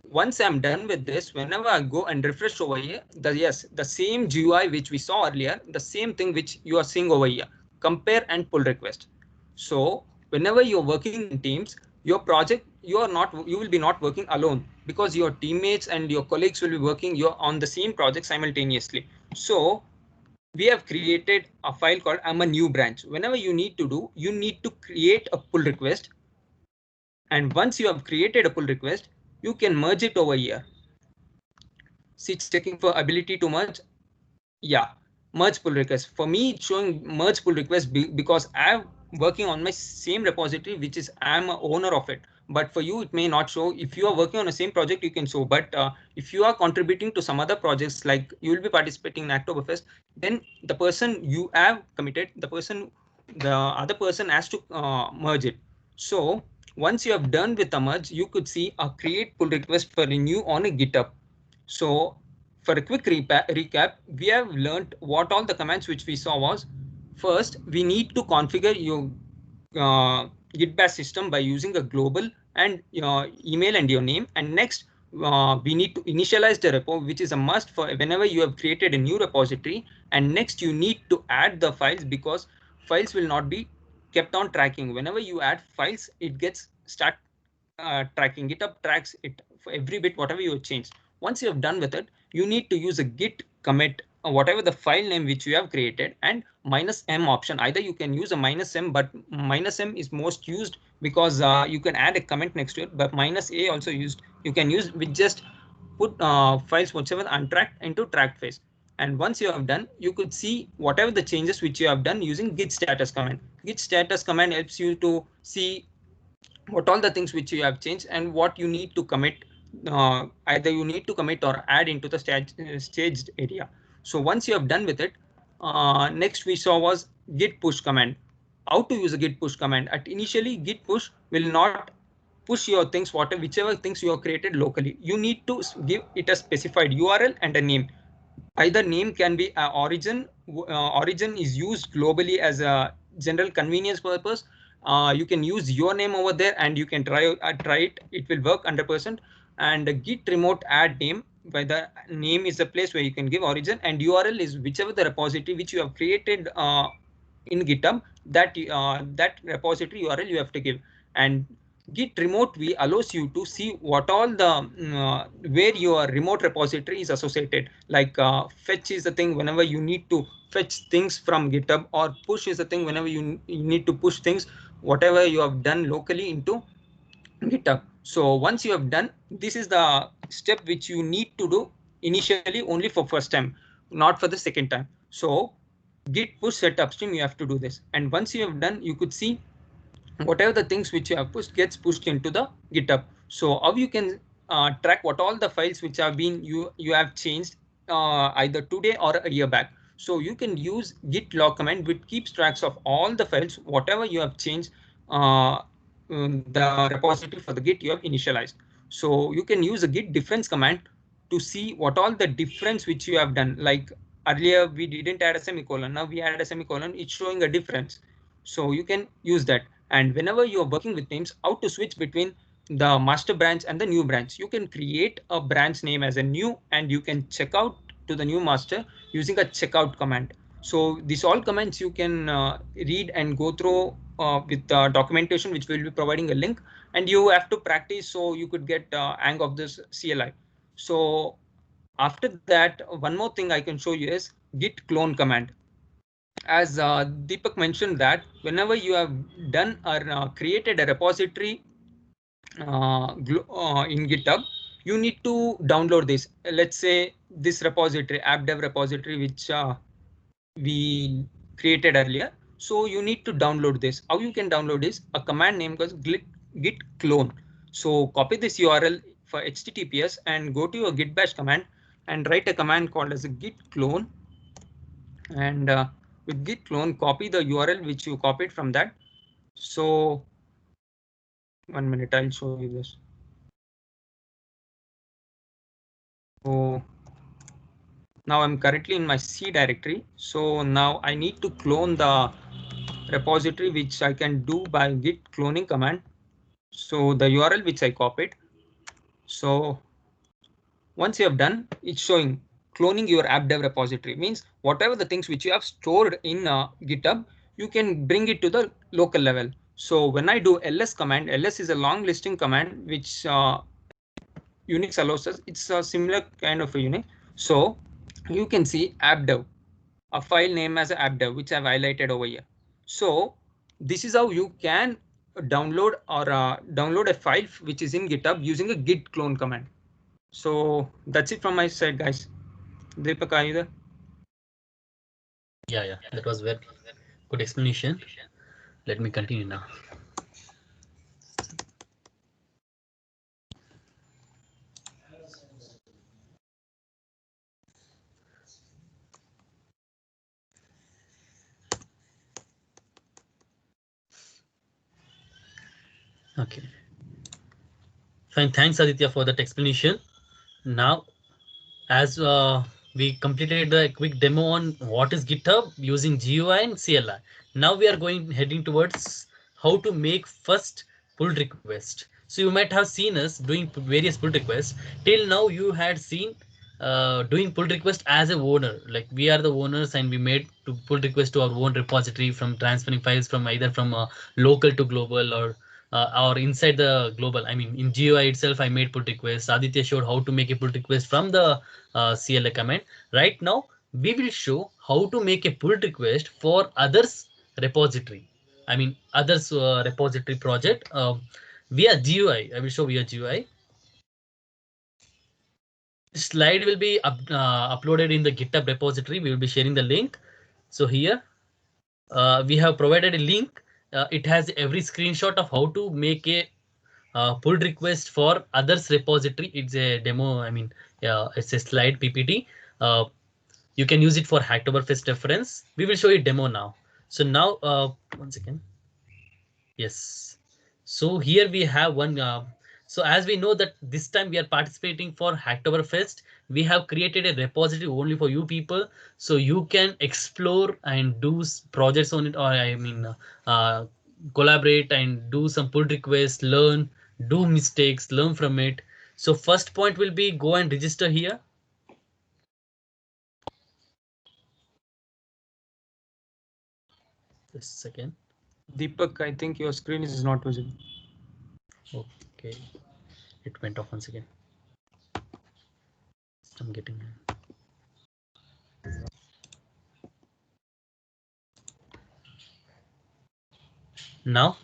once I'm done with this, whenever I go and refresh over here, the same GUI which we saw earlier, the same thing which you are seeing over here, compare and pull request. So whenever you're working in teams, your project, you will be not working alone, because your teammates and your colleagues will be working you're on the same project simultaneously. So we have created a file called I'm a new branch. Whenever you need to create a pull request. And once you have created a pull request, you can merge it over here. See, it's checking for ability to merge. Yeah, merge pull request. For me, it's showing merge pull request because I'm working on my same repository, which is I'm a owner of it. But for you, it may not show. If you are working on the same project, you can show. But if you are contributing to some other projects, like you will be participating in Oktoberfest, then the person you have committed, the other person has to merge it. So once you have done with the merge, you could see a create pull request for renew on a GitHub. So for a quick recap, we have learned what all the commands which we saw was, first, we need to configure your Git bash system by using a global and your email and your name. And next, we need to initialize the repo, which is a must for whenever you have created a new repository. And next, you need to add the files, because files will not be kept on tracking. Whenever you add files, it gets start tracking. GitHub tracks it for every bit, whatever you change. Once you have done with it, you need to use a git commit whatever the file name which you have created, and -m option. Either you can use a -m, but -m is most used because you can add a comment next to it, but -a also used. You can use with just put files whatever untracked into tracked phase. And once you have done, you could see whatever the changes which you have done using git status command. Git status command helps you to see what all the things which you have changed and what you need to commit. Either you need to commit or add into the staged area. So once you have done with it, next we saw was git push command. How to use a git push command. At initially, git push will not push your things, whichever things you have created locally. You need to give it a specified URL and a name. Either name can be origin. Origin is used globally as a general convenience purpose. You can use your name over there and you can try it. It will work 100%. And git remote add name, by the name is the place where you can give origin, and URL is whichever the repository which you have created in GitHub, that repository URL you have to give. And Git remote v allows you to see what all the where your remote repository is associated. Like fetch is the thing whenever you need to fetch things from GitHub, or push is the thing whenever you need to push things whatever you have done locally into GitHub. So once you have done, this is the step which you need to do initially only for first time, not for the second time. So git push set upstream, you have to do this. And once you have done, you could see whatever the things which you have pushed gets pushed into the GitHub. So how you can track what all the files which have been you have changed either today or a year back. So you can use git log command, which keeps tracks of all the files whatever you have changed the repository for the git you have initialized. So you can use a git difference command to see what all the difference which you have done. Like earlier we didn't add a semicolon, now we added a semicolon, it's showing a difference. So you can use that. And whenever you are working with names, how to switch between the master branch and the new branch. You can create a branch name as a new, and you can check out to the new master using a checkout command. So these all commands you can read and go through with documentation, which will be providing a link, and you have to practice so you could get hang of this CLI. So After that, one more thing I can show you is git clone command. As Deepak mentioned that whenever you have done or created a repository in GitHub, you need to download this. Let's say this repository, app dev repository, which we created earlier. So you need to download this. How you can download is a command name called git clone. So copy this URL for HTTPS and go to your git bash command and write a command called as a git clone. And with git clone, copy the URL which you copied from that. So 1 minute, I'll show you this. So now I'm currently in my C directory. So now I need to clone the repository, which I can do by git cloning command. So the URL which I copied. So once you have done, it's showing cloning your app dev repository, means whatever the things which you have stored in GitHub, you can bring it to the local level. So when I do ls command, ls is a long listing command which Unix allows us. It's a similar kind of a Unix. So you can see app dev, a file name as app dev, which I've highlighted over here. So this is how you can download or download a file which is in GitHub using a git clone command. So that's it from my side, guys. Deepak, are you there? Yeah, that was very good explanation. Let me continue now. Okay. Fine. Thanks, Aditya, for that explanation. Now, as we completed the quick demo on what is GitHub using GUI and CLI. Now we are heading towards how to make first pull request. So you might have seen us doing various pull requests. Till now you had seen doing pull request as a owner. Like we are the owners and we made to pull request to our own repository from transferring files from either from local to global or inside the global. I mean, in GUI itself, I made pull request. Aditya showed how to make a pull request from the CLI command. Right now, we will show how to make a pull request for others repository. I mean, others repository project via GUI. I will show via GUI. Slide will be uploaded in the GitHub repository. We will be sharing the link. So here we have provided a link. It has every screenshot of how to make a pull request for others repository. It's a demo. I mean, it's a slide PPT. You can use it for Hacktoberfest reference. We will show you demo now. So now, one second. Yes. So here we have one. So as we know that this time we are participating for Hacktoberfest, we have created a repository only for you people. So you can explore and do projects on it, or I mean, collaborate and do some pull requests, learn, do mistakes, learn from it. So first point will be go and register here. Just a second. Deepak, I think your screen is not visible. Okay, it went off once again. I'm getting now.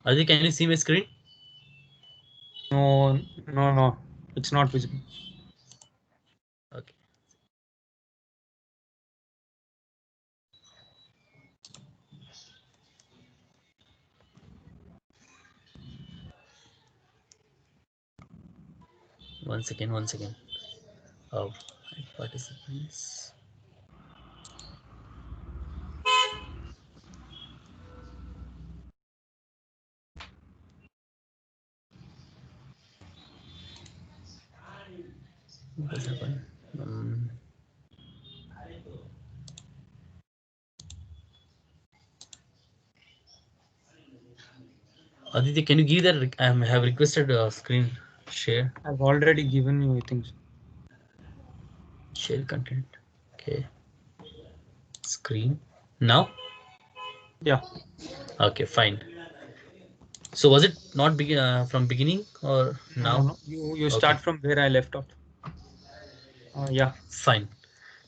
Adi, can you see my screen? No, it's not visible. Okay. Once again. Participants. What has happened? Aditya, can you give that? I have requested a screen share. I've already given you, I think. Share content. Okay. Screen. Now? Yeah. Okay, fine. So was it not from beginning or No, now? no. You Okay, start from where I left off. Yeah. fine.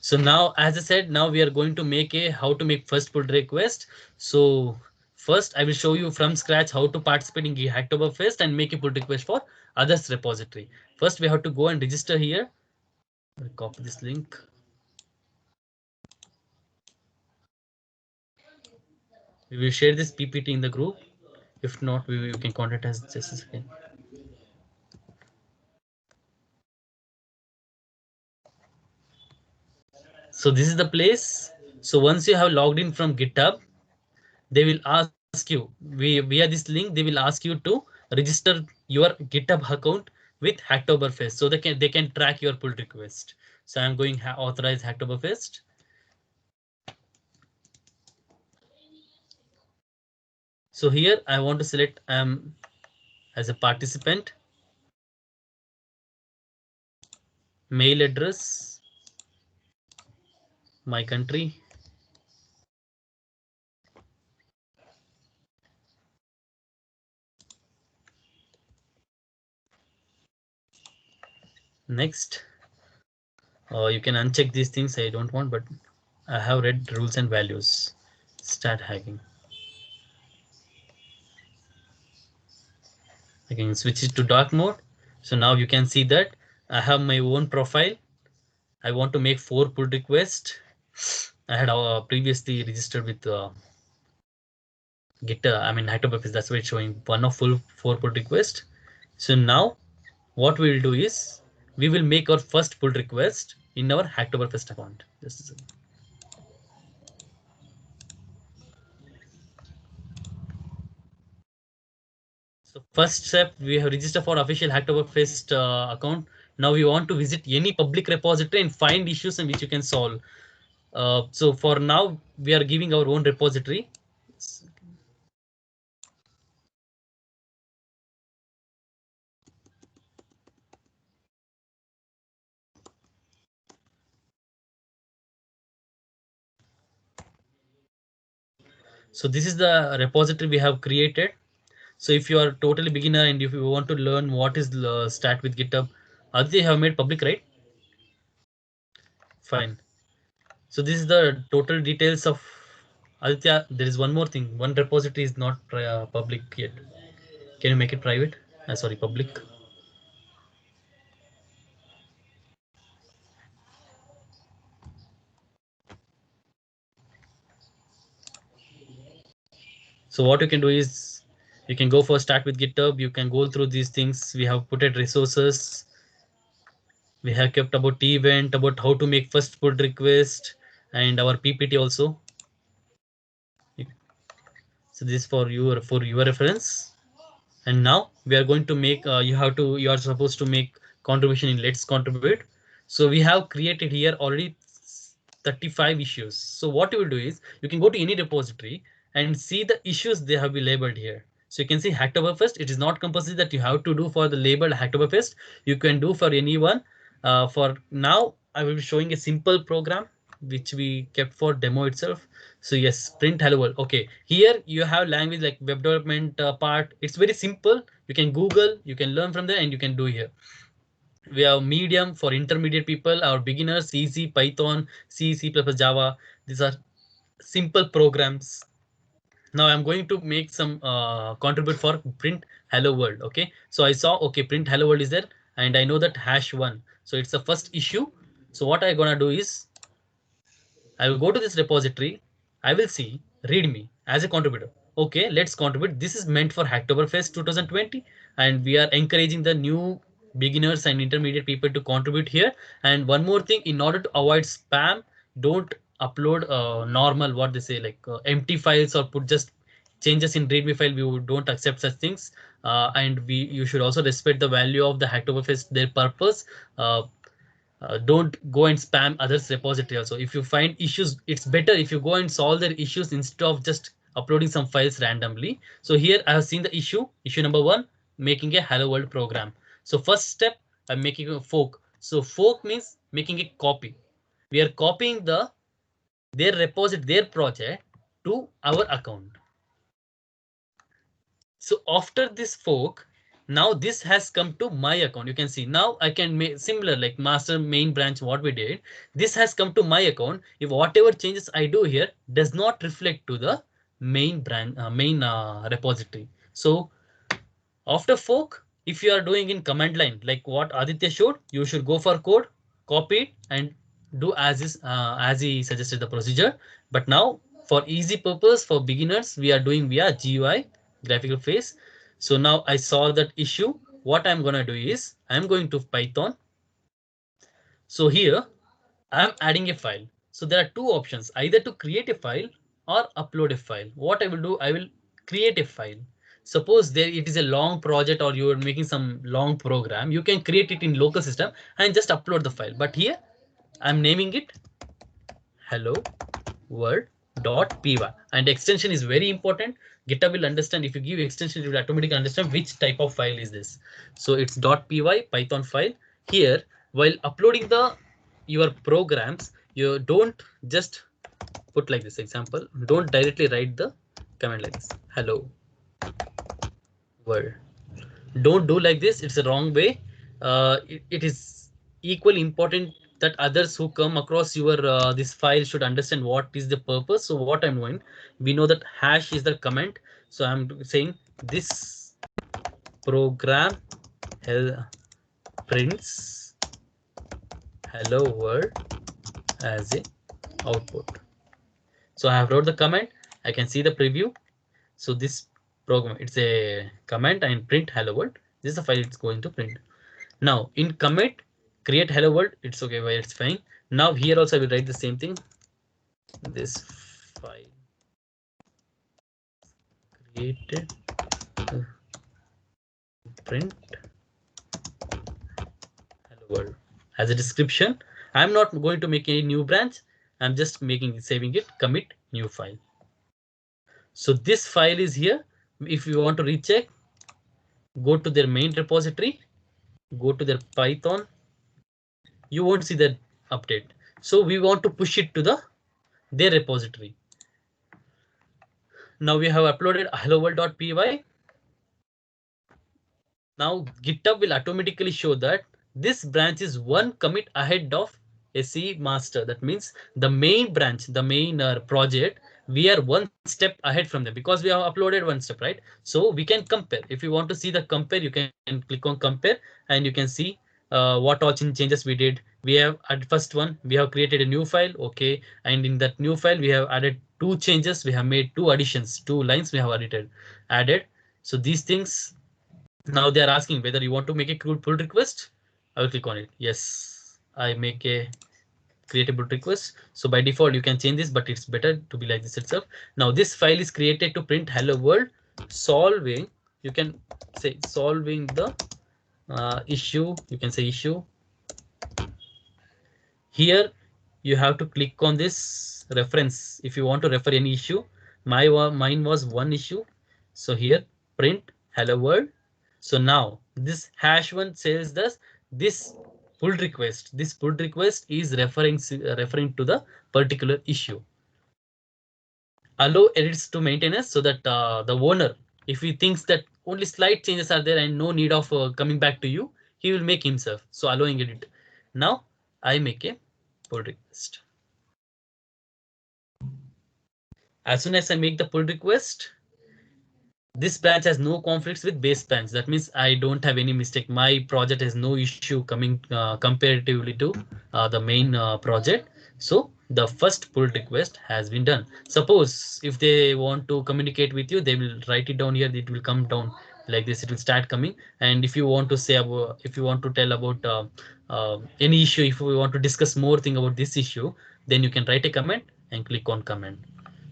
So now, as I said, now we are going to make a how to make first pull request. So first I will show you from scratch how to participate in Hacktoberfest and make a pull request for others repository. First, we have to go and register here. I'll copy this link. We will share this PPT in the group. If not, you can contact us just a second. So this is the place. So once you have logged in from GitHub, they will ask you via this link. They will ask you to register your GitHub account with Hacktoberfest, so they can track your pull request. So I'm going authorize Hacktoberfest. So here I want to select as a participant, mail address, my country. Next, you can uncheck these things. I don't want, but I have read rules and values. Start hacking. I can switch it to dark mode. So now you can see that I have my own profile. I want to make 4 pull requests. I had previously registered with Git. I mean Hacktoberfest. That's why it's showing one of full 4 pull request. So now what we will do is we will make our first pull request in our Hacktoberfest account. Just a second. So first step, we have registered for official Hacktoberfest account. Now we want to visit any public repository and find issues in which you can solve. So for now, we are giving our own repository. So this is the repository we have created. So if you are totally beginner and if you want to learn what is the start with GitHub, Aditya have made public, right? Fine. So this is the total details of Aditya. There is one more thing. One repository is not public yet. Can you make it private? Sorry, public. So what you can do is you can go for start with GitHub. You can go through these things. We have put it resources. We have kept about event, about how to make first pull request, and our PPT also. So this is for your reference. And now we are going to make you are supposed to make contribution in Let's Contribute. So we have created here already 35 issues. So what you will do is you can go to any repository and see the issues they have been labeled here. So you can see Hacktoberfest. It is not compulsory that you have to do for the labeled Hacktoberfest. You can do for anyone. For now, I will be showing a simple program which we kept for demo itself. So yes, print hello world. Okay, here you have language like web development part. It's very simple. You can Google, you can learn from there, and you can do here. We have medium for intermediate people or beginners, easy, Python, C, C++, Java. These are simple programs. Now I'm going to make some contribute for print hello world. Okay, so I saw, okay, print hello world is there, and I know that #1. So it's the first issue. So what I'm gonna do is I will go to this repository. I will see README as a contributor. Okay, let's contribute. This is meant for Hacktoberfest 2020, and we are encouraging the new beginners and intermediate people to contribute here. And one more thing, in order to avoid spam, don't upload normal what they say like empty files or put just changes in README file. We don't accept such things, and we you should also respect the value of the Hacktoberfest, their purpose. Don't go and spam others repository also. If you find issues, it's better if you go and solve their issues instead of just uploading some files randomly. So here I have seen the issue number 1, making a hello world program. So first step, I'm making a fork. So fork means making a copy. We are copying their project to our account. So after this fork, now this has come to my account. You can see now I can make similar like master main branch what we did. This has come to my account. If whatever changes I do here does not reflect to the main branch main repository. So after fork, if you are doing in command line like what Aditya showed, you should go for code, copy it and do as he suggested the procedure. But now for easy purpose for beginners, we are doing via GUI graphical face. So now I saw that issue. What I'm gonna do is I'm going to Python. So here I'm adding a file. So there are two options, either to create a file or upload a file. What I will do, I will create a file. Suppose there it is a long project or you are making some long program, you can create it in local system and just upload the file. But here I'm naming it hello world.py and extension is very important. GitHub will understand if you give extension, it will automatically understand which type of file is this. So it's .py Python file. Here, while uploading the your programs, you don't just put like this example. Don't directly write the command like this. Hello world. Don't do like this. It's a wrong way. It is equally important that others who come across your this file should understand what is the purpose. So what I'm doing, we know that hash is the comment. So I'm saying this program prints hello world as a output. So I have wrote the comment. I can see the preview. So this program, it's a comment and print hello world. This is the file it's going to print. Now in commit create hello world, it's okay, well, it's fine. Now here also I will write the same thing. This file created print hello world as a description. I'm not going to make any new branch. I'm just saving it, commit new file. So this file is here. If you want to recheck, go to their main repository, go to their Python. You won't see that update. So we want to push it to their repository. Now we have uploaded hello world.py. Now GitHub will automatically show that this branch is one commit ahead of SE master. That means the main branch, the main project, we are one step ahead from them because we have uploaded one step, right? So we can compare. If you want to see the compare, you can click on compare and you can see what all changes we did. We have at first one, we have created a new file. Okay. And in that new file, we have added two changes. We have made two additions, two lines we have added. So these things, now they are asking whether you want to make a pull request. I will click on it. Yes, I make a create a pull request. So by default, you can change this, but it's better to be like this itself. Now this file is created to print hello world solving. You can say solving the issue. You can say issue. Here you have to click on this reference if you want to refer any issue. Mine was one issue. So here print hello world. So now this hash one says this pull request. This pull request is referring to the particular issue. Allow edits to maintainers so that the owner, if he thinks that only slight changes are there and no need of coming back to you, he will make himself. So allowing edit. Now I make a pull request. As soon as I make the pull request, this branch has no conflicts with base branch. That means I don't have any mistake. My project has no issue coming comparatively to the main project. So the first pull request has been done. Suppose if they want to communicate with you, they will write it down here. It will come down like this. It will start coming. And if you want to say about, if you want to tell about any issue, if we want to discuss more thing about this issue, then you can write a comment and click on comment.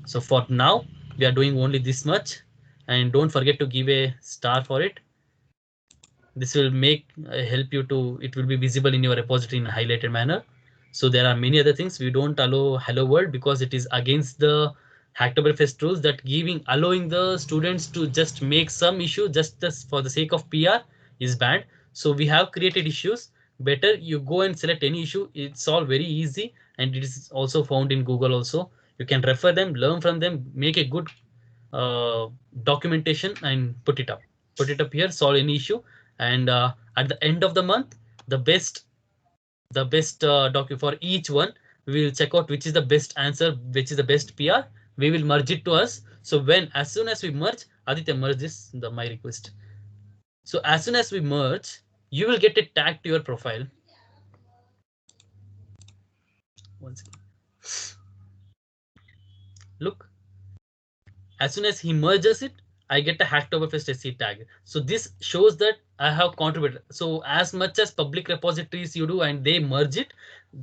So for now, we are doing only this much. And don't forget to give a star for it. This will make help you to, it will be visible in your repository in a highlighted manner. So there are many other things. We don't allow hello world because it is against the Hacktoberfest rules that allowing the students to just make some issue just for the sake of PR is bad. So we have created issues. Better you go and select any issue. It's all very easy and it is also found in Google also. You can refer them, learn from them, make a good documentation and put it up here, solve any issue, and at the end of the month, the best document for each one, we will check out which is the best answer, which is the best PR. We will merge it to us. So when as soon as we merge, Aditya merge this the my request. So as soon as we merge, you will get a tag to your profile. Once again. Look, as soon as he merges it, I get a Hacktoberfest SC tag. So this shows that I have contributed. So as much as public repositories you do and they merge it,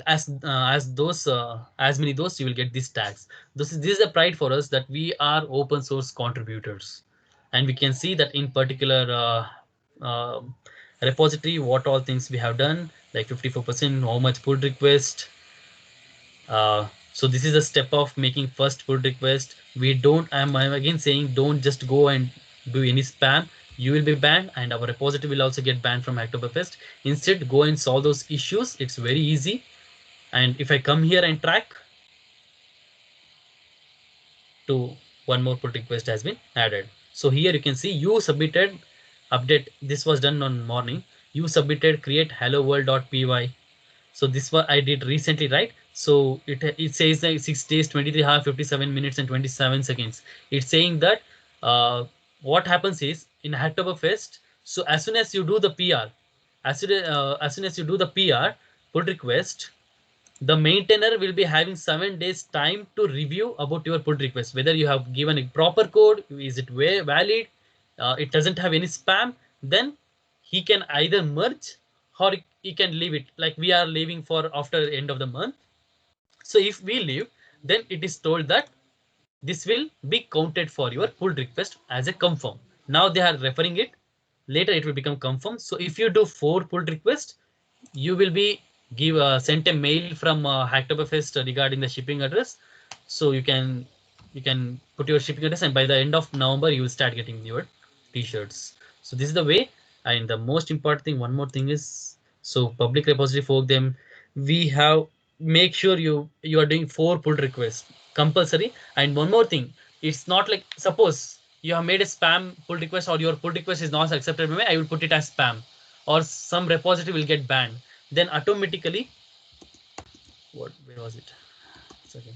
as many those you will get these tags. This is a pride for us that we are open source contributors, and we can see that in particular repository what all things we have done, like 54%, how much pull request. So this is a step of making first pull request. We don't, I'm again saying, don't just go and do any spam. You will be banned and our repository will also get banned from Hacktoberfest. Instead, go and solve those issues. It's very easy. And if I come here and track to one more pull request has been added. So here you can see you submitted update. This was done on morning. You submitted create hello world.py. So this one I did recently, right? So it says like 6 days, 23 hours, 57 minutes, and 27 seconds. It's saying that what happens is in Hacktoberfest. So as soon as you do the PR, as soon as you do the PR pull request, the maintainer will be having 7 days time to review about your pull request, whether you have given a proper code, is it valid, it doesn't have any spam, then he can either merge or he can leave it like we are leaving for after the end of the month. So if we leave, then it is told that this will be counted for your pull request as a confirm. Now they are referring it, later it will become confirm. So if you do 4 pull requests, you will be sent a mail from Hacktoberfest regarding the shipping address. So you can put your shipping address, and by the end of November you will start getting your t-shirts. So this is the way. And the most important thing, one more thing is, so public repository fork them, we have, make sure you are doing 4 pull requests compulsory. And one more thing, it's not like, suppose you have made a spam pull request or your pull request is not accepted by me, I will put it as spam, or some repository will get banned, then automatically, where was it? Second.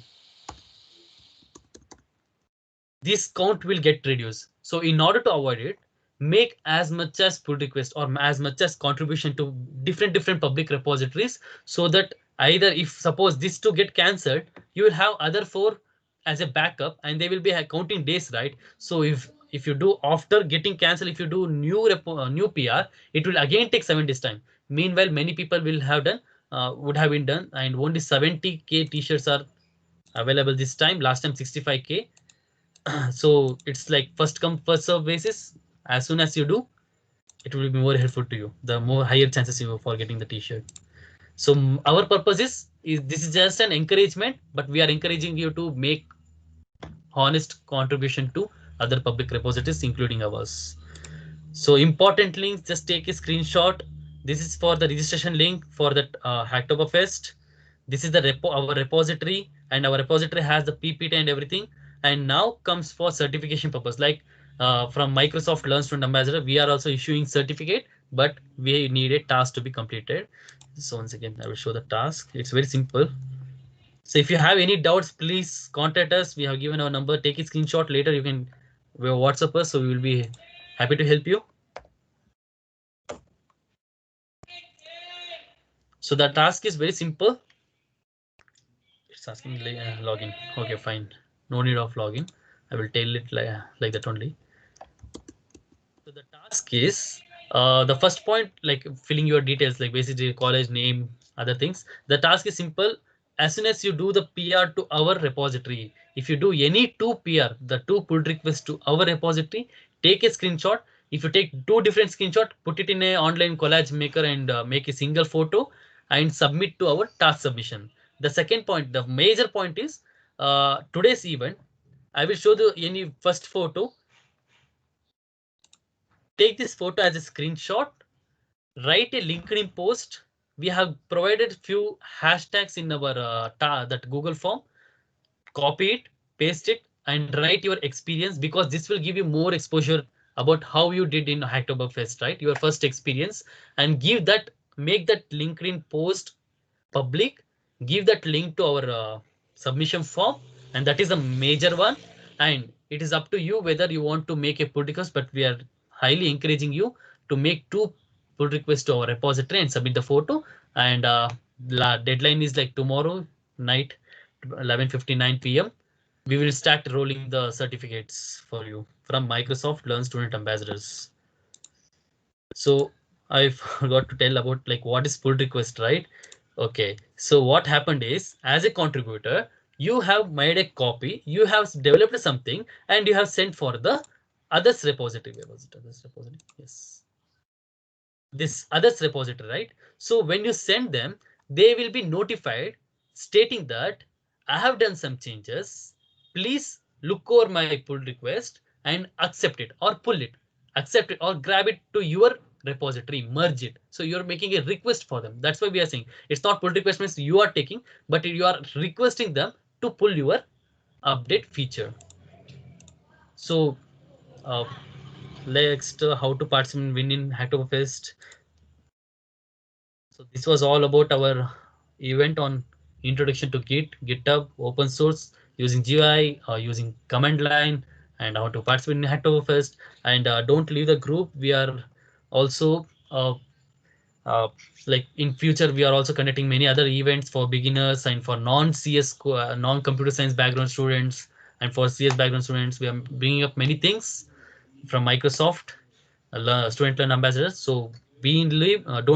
This count will get reduced. So in order to avoid it, make as much as pull request or as much as contribution to different public repositories, so that either if suppose this to get cancelled, you will have other 4 as a backup, and they will be counting days, right? So if you do after getting cancelled, if you do new PR, it will again take 7 days time. Meanwhile, many people will have done, would have been done, and only 70K t-shirts are available this time. Last time 65K. So it's like first come first serve basis. As soon as you do, it will be more helpful to you, the more higher chances you have for getting the t-shirt. So our purpose is this is just an encouragement, but we are encouraging you to make honest contribution to other public repositories, including ours. So important links, just take a screenshot. This is for the registration link for that Hacktoberfest. This is the our repository, and our repository has the PPT and everything. And now comes for certification purpose, like from Microsoft Learn Student Ambassador, we are also issuing certificate, but we need a task to be completed. So once again, I will show the task. It's very simple. So if you have any doubts, please contact us. We have given our number. Take a screenshot later. You can WhatsApp us, so we will be happy to help you. So the task is very simple. It's asking login. Okay, fine. No need of login. I will tell it like that only. So the task is the first point, like filling your details, like basically college name, other things. The task is simple. As soon as you do the PR to our repository, if you do any 2 PR, the 2 pull requests to our repository, take a screenshot. If you take 2 different screenshot, put it in a online collage maker and make a single photo and submit to our task submission. The second point, the major point is today's event. I will show the any first photo. Take this photo as a screenshot, write a LinkedIn post. We have provided few hashtags in our that Google form. Copy it, paste it, and write your experience, because this will give you more exposure about how you did in Hacktoberfest, right? Your first experience, and give that, make that LinkedIn post public, give that link to our submission form, and that is a major one. And it is up to you whether you want to make a pull request, but we are highly encouraging you to make 2 pull requests to our repository and submit the photo. And deadline is like tomorrow night, 11:59 p.m. We will start rolling the certificates for you from Microsoft Learn Student Ambassadors. So I forgot to tell about like what is pull request, right? Okay, so what happened is, as a contributor, you have made a copy, you have developed something, and you have sent for the others repository. Where was it? Others repository. Yes, this others repository, right? So when you send them, they will be notified stating that I have done some changes. Please look over my pull request and accept it or pull it, accept it or grab it to your repository, merge it. So you're making a request for them. That's why we are saying it's not pull request means you are taking, but you are requesting them to pull your update feature. So uh, next, how to participate in win in Hacktoberfest. So this was all about our event on introduction to Git, GitHub, open source, using GUI, using command line, and how to participate in Hacktoberfest. And don't leave the group. We are also uh, like in future, we are also conducting many other events for beginners and for non-CS, non-computer science background students, and for CS background students. We are bringing up many things from Microsoft, Student Learn Ambassadors. So don't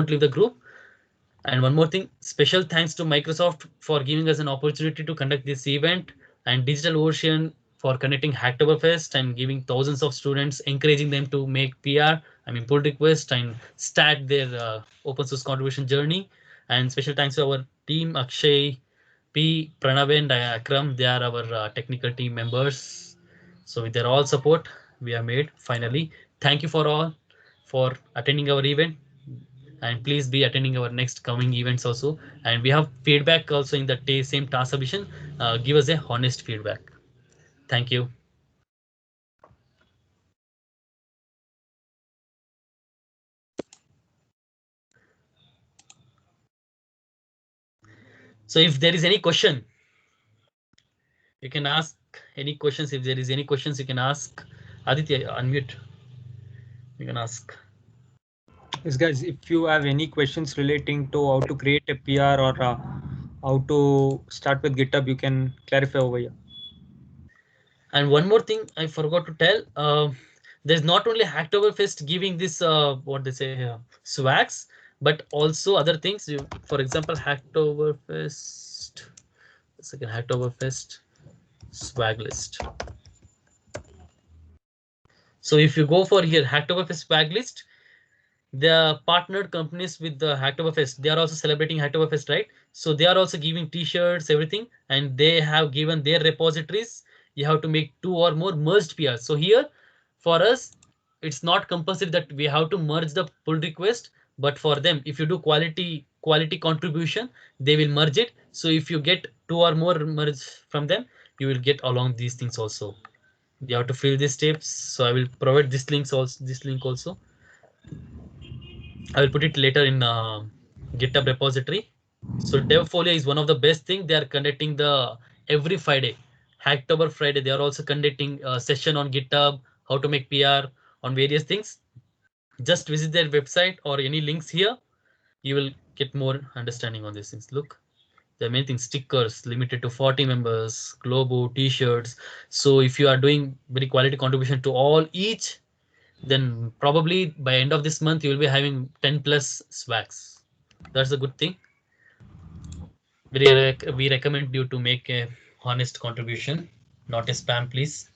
leave the group. And one more thing, special thanks to Microsoft for giving us an opportunity to conduct this event, and Digital Ocean for connecting Hacktoberfest and giving thousands of students, encouraging them to make PR, I mean pull request, and start their open source contribution journey. And special thanks to our team, Akshay, P, Pranav, and Akram. They are our technical team members. So with their all support, we are made finally. Thank you for all for attending our event, and please be attending our next coming events also. And we have feedback also in the same task submission. Give us a honest feedback. Thank you. So if there is any question, you can ask any questions. If there is any questions, you can ask. Aditya, unmute. You can ask. Yes, guys, if you have any questions relating to how to create a PR or how to start with GitHub, you can clarify over here. And one more thing I forgot to tell. There's not only Hacktoberfest giving this what they say swags, but also other things. For example, Hacktoberfest. Second, Hacktoberfest swag list. So if you go for here, Hacktoberfest swag list, the partnered companies with the Hacktoberfest, they are also celebrating Hacktoberfest, right? So they are also giving T-shirts, everything, and they have given their repositories. You have to make 2 or more merged PRs. So here, for us, it's not compulsory that we have to merge the pull request, but for them, if you do quality contribution, they will merge it. So if you get 2 or more merge from them, you will get along these things also. You have to fill these steps. So I will provide this link also. I will put it later in GitHub repository. So DevFolio is one of the best thing. They are conducting the every Friday, Hacktober Friday. They are also conducting a session on GitHub, how to make PR on various things. Just visit their website or any links here. You will get more understanding on these things. Look, there are many things, stickers limited to 40 members, Globo, T-shirts. So if you are doing very quality contribution to all each, then probably by end of this month you will be having 10 plus swags. That's a good thing. We recommend you to make a honest contribution, not a spam, please.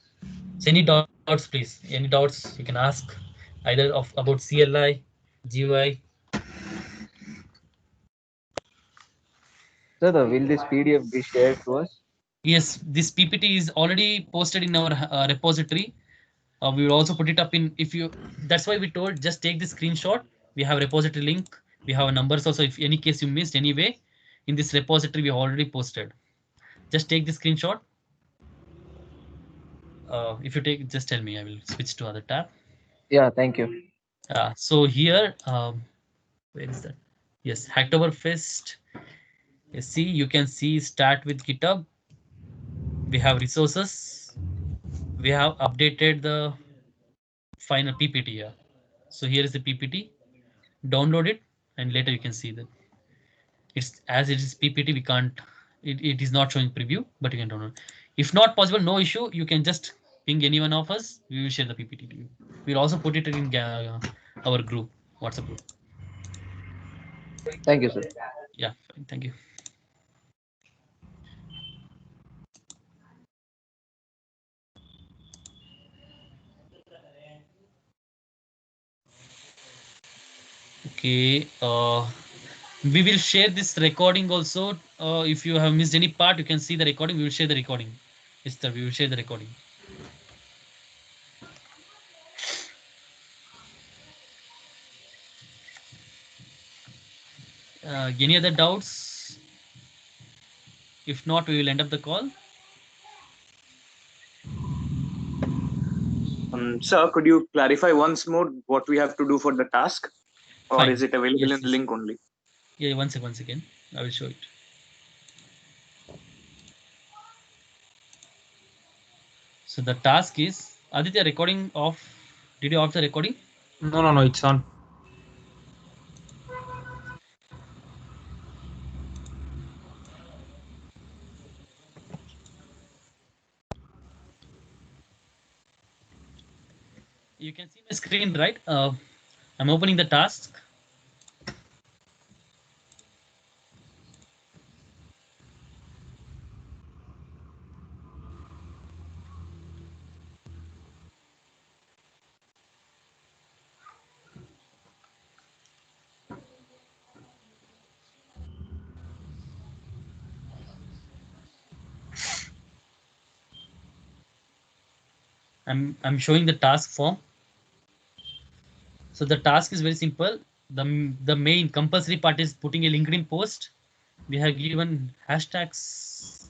So any doubts, please? Any doubts you can ask either of about CLI, GUI. Sir, will this PDF be shared to us? Yes, this PPT is already posted in our repository. We will also put it up in if you. That's why we told just take the screenshot. We have repository link. We have numbers also. If any case you missed anyway, in this repository we already posted. Just take the screenshot. If you take, just tell me. I will switch to other tab. Yeah, thank you. So here, where is that? Yes, Hacktoberfest. Yes, see, you can see start with GitHub. We have resources. We have updated the final PPT here. So here is the PPT. Download it, and later you can see that it's as it is PPT. We can't. It is not showing preview, but you can download. If not possible, no issue. You can just ping any one of us. We will share the PPT to you. We'll also put it in our group, WhatsApp group. Thank you, sir. Yeah, fine. Thank you. Okay. We will share this recording also. If you have missed any part, you can see the recording. We will share the recording. Yes, sir. We will share the recording. Any other doubts? If not, we will end up the call. Sir, could you clarify once more what we have to do for the task? Or Fine. is it available Yes, in the yes. link only? Yeah, once again. I will show it. So the task is Aditya recording off. Did you off the recording? No, it's on. You can see my screen, right? I'm opening the task. I'm showing the task form. So the task is very simple. The main compulsory part is putting a LinkedIn post. We have given hashtags